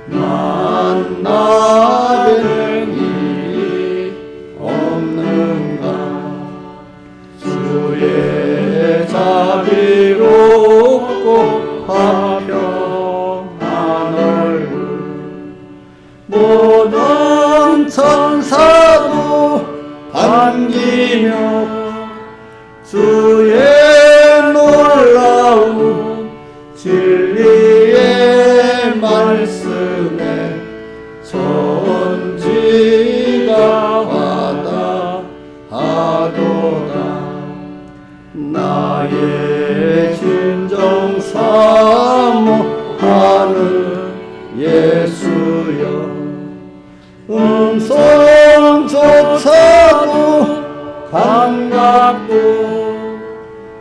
만나는 일이 없는가 주의 자비롭고 화평한 얼굴 모든 천사도 반기며 주의 놀라운 진리의 말씀에 천지가 와닿아도다 나의 진정 사모하는 예수여 음성조차도 반갑고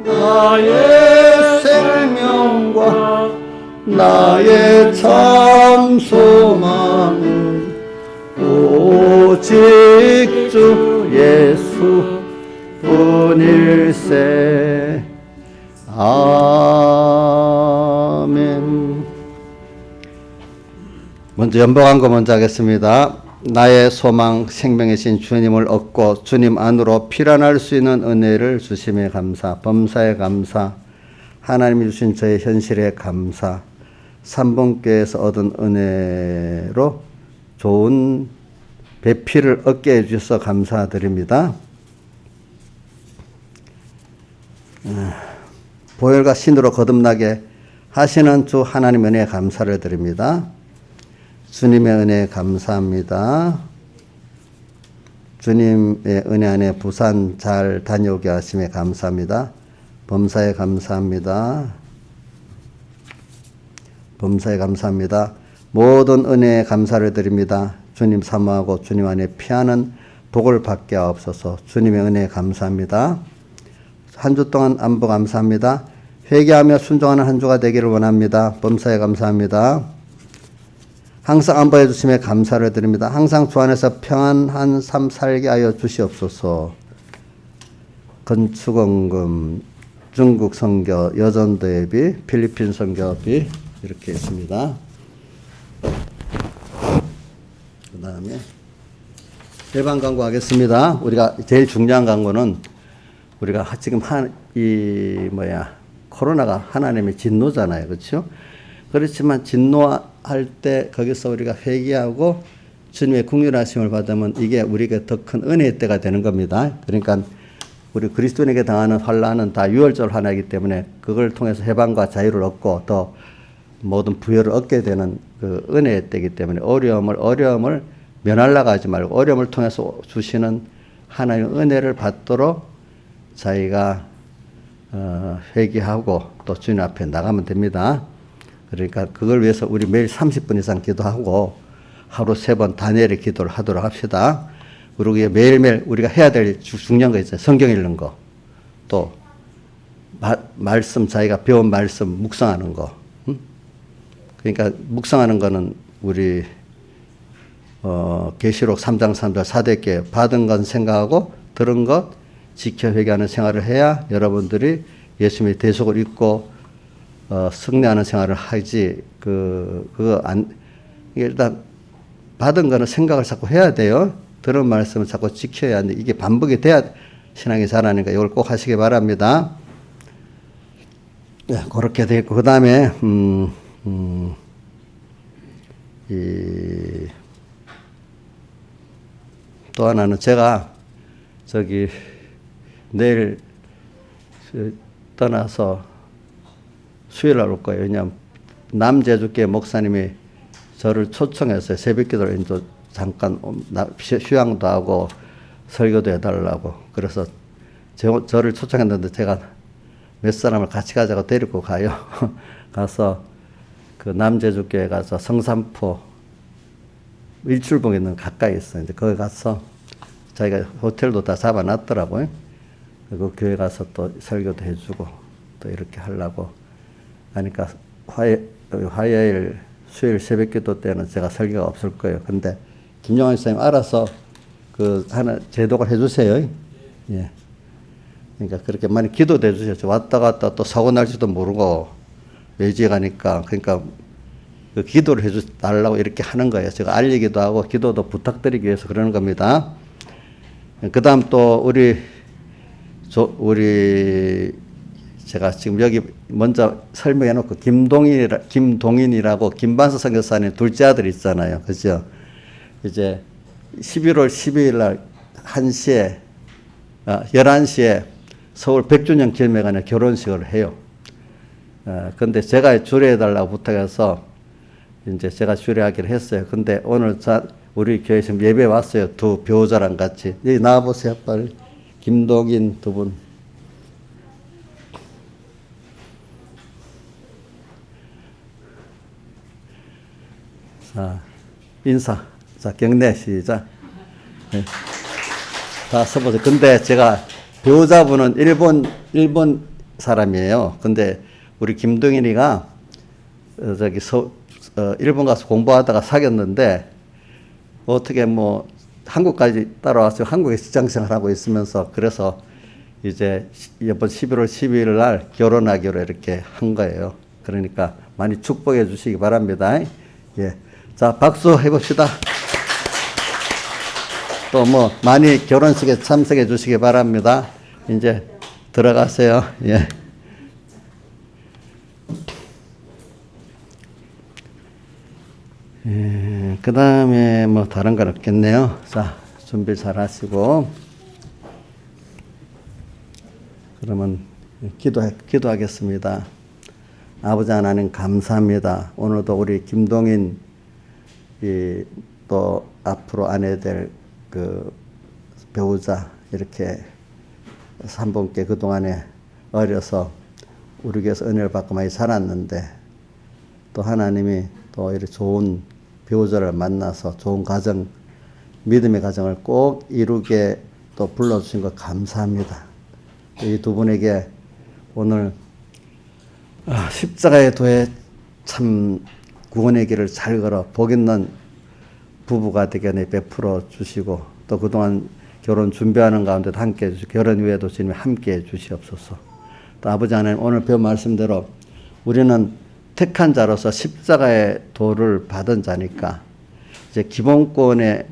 나의 생명과 나의 참 소망은 오직 주 예수 뿐일세 아멘. 먼저 연복한 거 먼저 하겠습니다. 나의 소망 생명이신 주님을 얻고 주님 안으로 피란할 수 있는 은혜를 주심에 감사, 범사에 감사, 하나님이 주신 저의 현실에 감사, 삼봉교에서 얻은 은혜로 좋은 배필을 얻게 해주셔서 감사드립니다. 보혈과 신으로 거듭나게 하시는 주 하나님 은혜에 감사를 드립니다. 주님의 은혜에 감사합니다. 주님의 은혜 안에 부산 잘 다녀오게 하심에 감사합니다. 범사에 감사합니다. 범사에 감사합니다. 모든 은혜에 감사를 드립니다. 주님 사모하고 주님 안에 피하는 복을 받게 하옵소서. 주님의 은혜에 감사합니다. 한 주 동안 안보 감사합니다. 회개하며 순종하는 한 주가 되기를 원합니다. 범사에 감사합니다. 항상 안보해 주심에 감사를 드립니다. 항상 주 안에서 평안한 삶 살게 하여 주시옵소서. 건축원금, 중국 선교, 여전도 예비, 필리핀 선교비 이렇게 있습니다. 그 다음에 대방 광고 하겠습니다. 우리가 제일 중요한 광고는 우리가 지금 코로나가 하나님의 진노잖아요. 그렇죠? 그렇지만 진노할 때 거기서 우리가 회개하고 주님의 긍휼하심을 받으면 이게 우리에게 더 큰 은혜의 때가 되는 겁니다. 그러니까 우리 그리스도인에게 당하는 환난은 다 유월절 환난이기 때문에 그걸 통해서 해방과 자유를 얻고 더 모든 부여를 얻게 되는 그 은혜의 때이기 때문에 어려움을 면하려고 하지 말고 어려움을 통해서 주시는 하나님의 은혜를 받도록 자기가 회개하고 또 주님 앞에 나가면 됩니다. 그러니까 그걸 위해서 우리 매일 30분 이상 기도하고 하루 3번 다니엘의 기도를 하도록 합시다. 그리고 매일매일 우리가 해야 될 중요한 거 있잖아요. 성경 읽는 거. 또 말씀 자기가 배운 말씀 묵상하는 거. 그러니까 묵상하는 거는 우리 계시록 3장 3절 4대께 받은 건 생각하고 들은 것 지켜 회개하는 생활을 해야 여러분들이 예수님의 대속을 입고 승리하는 생활을 하지. 일단 받은 거는 생각을 자꾸 해야 돼요. 들은 말씀을 자꾸 지켜야 하는데 이게 반복이 돼야 신앙이 자라니까 이걸 꼭 하시기 바랍니다. 네, 그렇게 되고 그 다음에 또 하나는 제가 내일 떠나서 수요일 날 올 거예요. 왜냐하면 남제주교회 목사님이 저를 초청했어요. 새벽기도를 이제 잠깐 휴양도 하고 설교도 해달라고. 그래서 저를 초청했는데 제가 몇 사람을 같이 가자고 데리고 가요. 가서 그 남제주교회 가서 성산포 일출봉에 있는 가까이 있어요. 이제 거기 가서 자기가 호텔도 다 잡아놨더라고요. 그 교회 가서 또 설교도 해주고 또 이렇게 하려고 하니까 화요일, 수요일 새벽기도 때는 제가 설교가 없을 거예요. 근데 김영환 선생님 알아서 하나 제독을 해주세요. 예. 그러니까 그렇게 많이 기도도 해주셨죠. 왔다 갔다 또 사고 날지도 모르고 외지에 가니까 그러니까 그 기도를 해달라고 이렇게 하는 거예요. 제가 알리기도 하고 기도도 부탁드리기 위해서 그러는 겁니다. 그 다음 또 제가 지금 여기 먼저 설명해 놓고 김동인이라고 김반수 선교사님 둘째 아들 있잖아요. 그죠? 이제 11월 12일 날 11시에 서울 백주년 기념회관에 결혼식을 해요. 근데 제가 주례해달라고 부탁해서 이제 제가 주례하기로 했어요. 근데 오늘 우리 교회 지금 예배 왔어요. 두 배우자랑 같이. 여기 나와보세요, 빨리. 김동인 두 분. 자, 인사. 자, 경례 시작. 네. 다 써보세요. 근데 제가 배우자분은 일본 사람이에요. 근데 우리 김동인이가 일본 가서 공부하다가 사귀었는데 어떻게 뭐 한국까지 따라와서 한국에 직장생활 하고 있으면서 그래서 이제 이번 11월 12일 날 결혼하기로 이렇게 한 거예요. 그러니까 많이 축복해 주시기 바랍니다. 예. 자, 박수 해봅시다. 또 뭐 많이 결혼식에 참석해 주시기 바랍니다. 이제 들어가세요. 예. 그 다음에 뭐 다른 건 없겠네요. 자, 준비 잘 하시고. 그러면 기도하겠습니다. 아버지 하나님 감사합니다. 오늘도 우리 김동인 또 앞으로 아내 될 그 배우자 이렇게 한 분께 그동안에 어려서 우리 교회에서 은혜를 받고 많이 살았는데 또 하나님이 또 이렇게 좋은 배우자를 만나서 좋은 가정, 믿음의 가정을 꼭 이루게 또 불러주신 것 감사합니다. 이 두 분에게 오늘 십자가의 도에 참 구원의 길을 잘 걸어 복 있는 부부가 되게 베풀어 주시고 또 그동안 결혼 준비하는 가운데도 함께 해주시고 결혼 후에도 주님이 함께 해 주시옵소서. 또 아버지 하나님 오늘 배운 말씀대로 우리는 택한 자로서 십자가의 도를 받은 자니까 이제 기본권에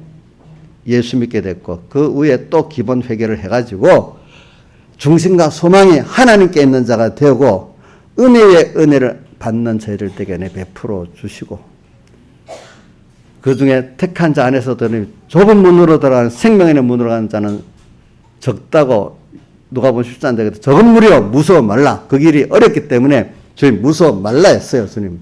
예수 믿게 됐고 그 위에 또 기본 회개를 해가지고 중심과 소망이 하나님께 있는 자가 되고 은혜의 은혜를 받는 저희를 되게 베풀어 주시고 그 중에 택한 자 안에서도 좁은 문으로 들어가는 생명의 문으로 가는 자는 적다고 누가복음 10장 되거든. 적은 무리여 무서워 말라. 그 길이 어렵기 때문에 주님 무서워 말라 했어요, 주님.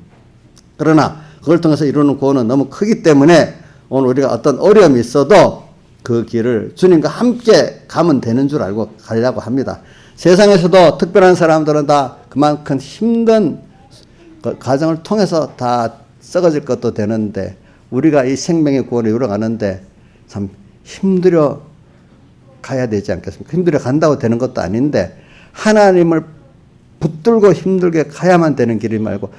그러나 그걸 통해서 이루는 구원은 너무 크기 때문에 오늘 우리가 어떤 어려움이 있어도 그 길을 주님과 함께 가면 되는 줄 알고 가려고 합니다. 세상에서도 특별한 사람들은 다 그만큼 힘든 과정을 통해서 다 썩어질 것도 되는데 우리가 이 생명의 구원을 이루어가는데 참 힘들어 가야 되지 않겠습니까? 힘들어 간다고 되는 것도 아닌데 하나님을 붙들고 힘들게 가야만 되는 길이 말고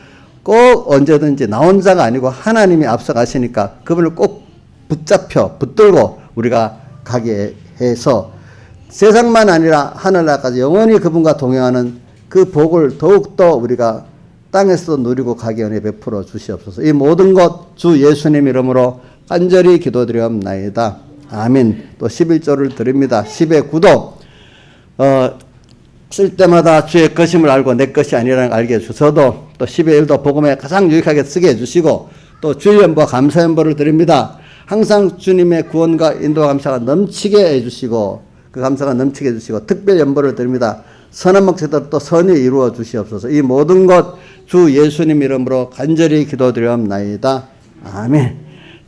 꼭 언제든지 나 혼자가 아니고 하나님이 앞서가시니까 그분을 꼭 붙들고 우리가 가게 해서 세상만 아니라 하늘나라까지 영원히 그분과 동행하는 그 복을 더욱더 우리가 땅에서도 누리고 가게 은혜 베풀어 주시옵소서. 이 모든 것 주 예수님 이름으로 간절히 기도드리옵나이다. 아멘. 또 11조를 드립니다. 10의 9도 쓸 때마다 주의 것임을 알고 내 것이 아니라는 걸 알게 해주셔도 또 10의 1도 복음에 가장 유익하게 쓰게 해주시고 또 주의 연보와 감사 연보를 드립니다. 항상 주님의 구원과 인도와 감사가 넘치게 해주시고 그 감사가 넘치게 해주시고 특별 연보를 드립니다. 선한 목적대로 또 선이 이루어 주시옵소서. 이 모든 것 주 예수님 이름으로 간절히 기도드리옵나이다. 아멘.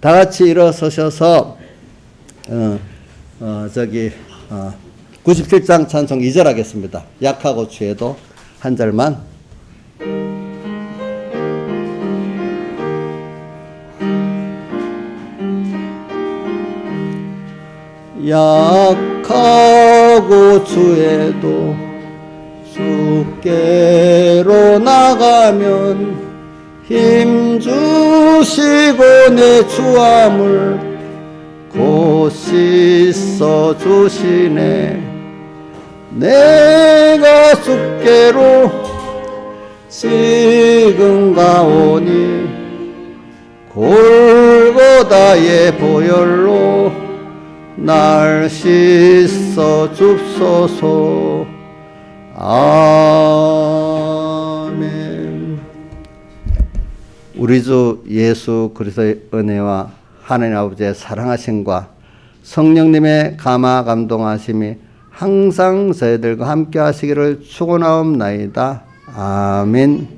다 같이 일어서셔서 97장 찬송 2절 하겠습니다. 약하고 취해도 한 절만. 약하고 주에도 주께로 나가면 힘 주시고 내 주함을 곧 씻어 주시네. 내가 주께로 지금 가오니 골고다의 보혈로 날 씻어 줍소서. 아멘. 우리 주 예수 그리스도의 은혜와 하나님 아버지의 사랑하심과 성령님의 감화 감동하심이 항상 저희들과 함께 하시기를 축원하옵나이다. 아멘.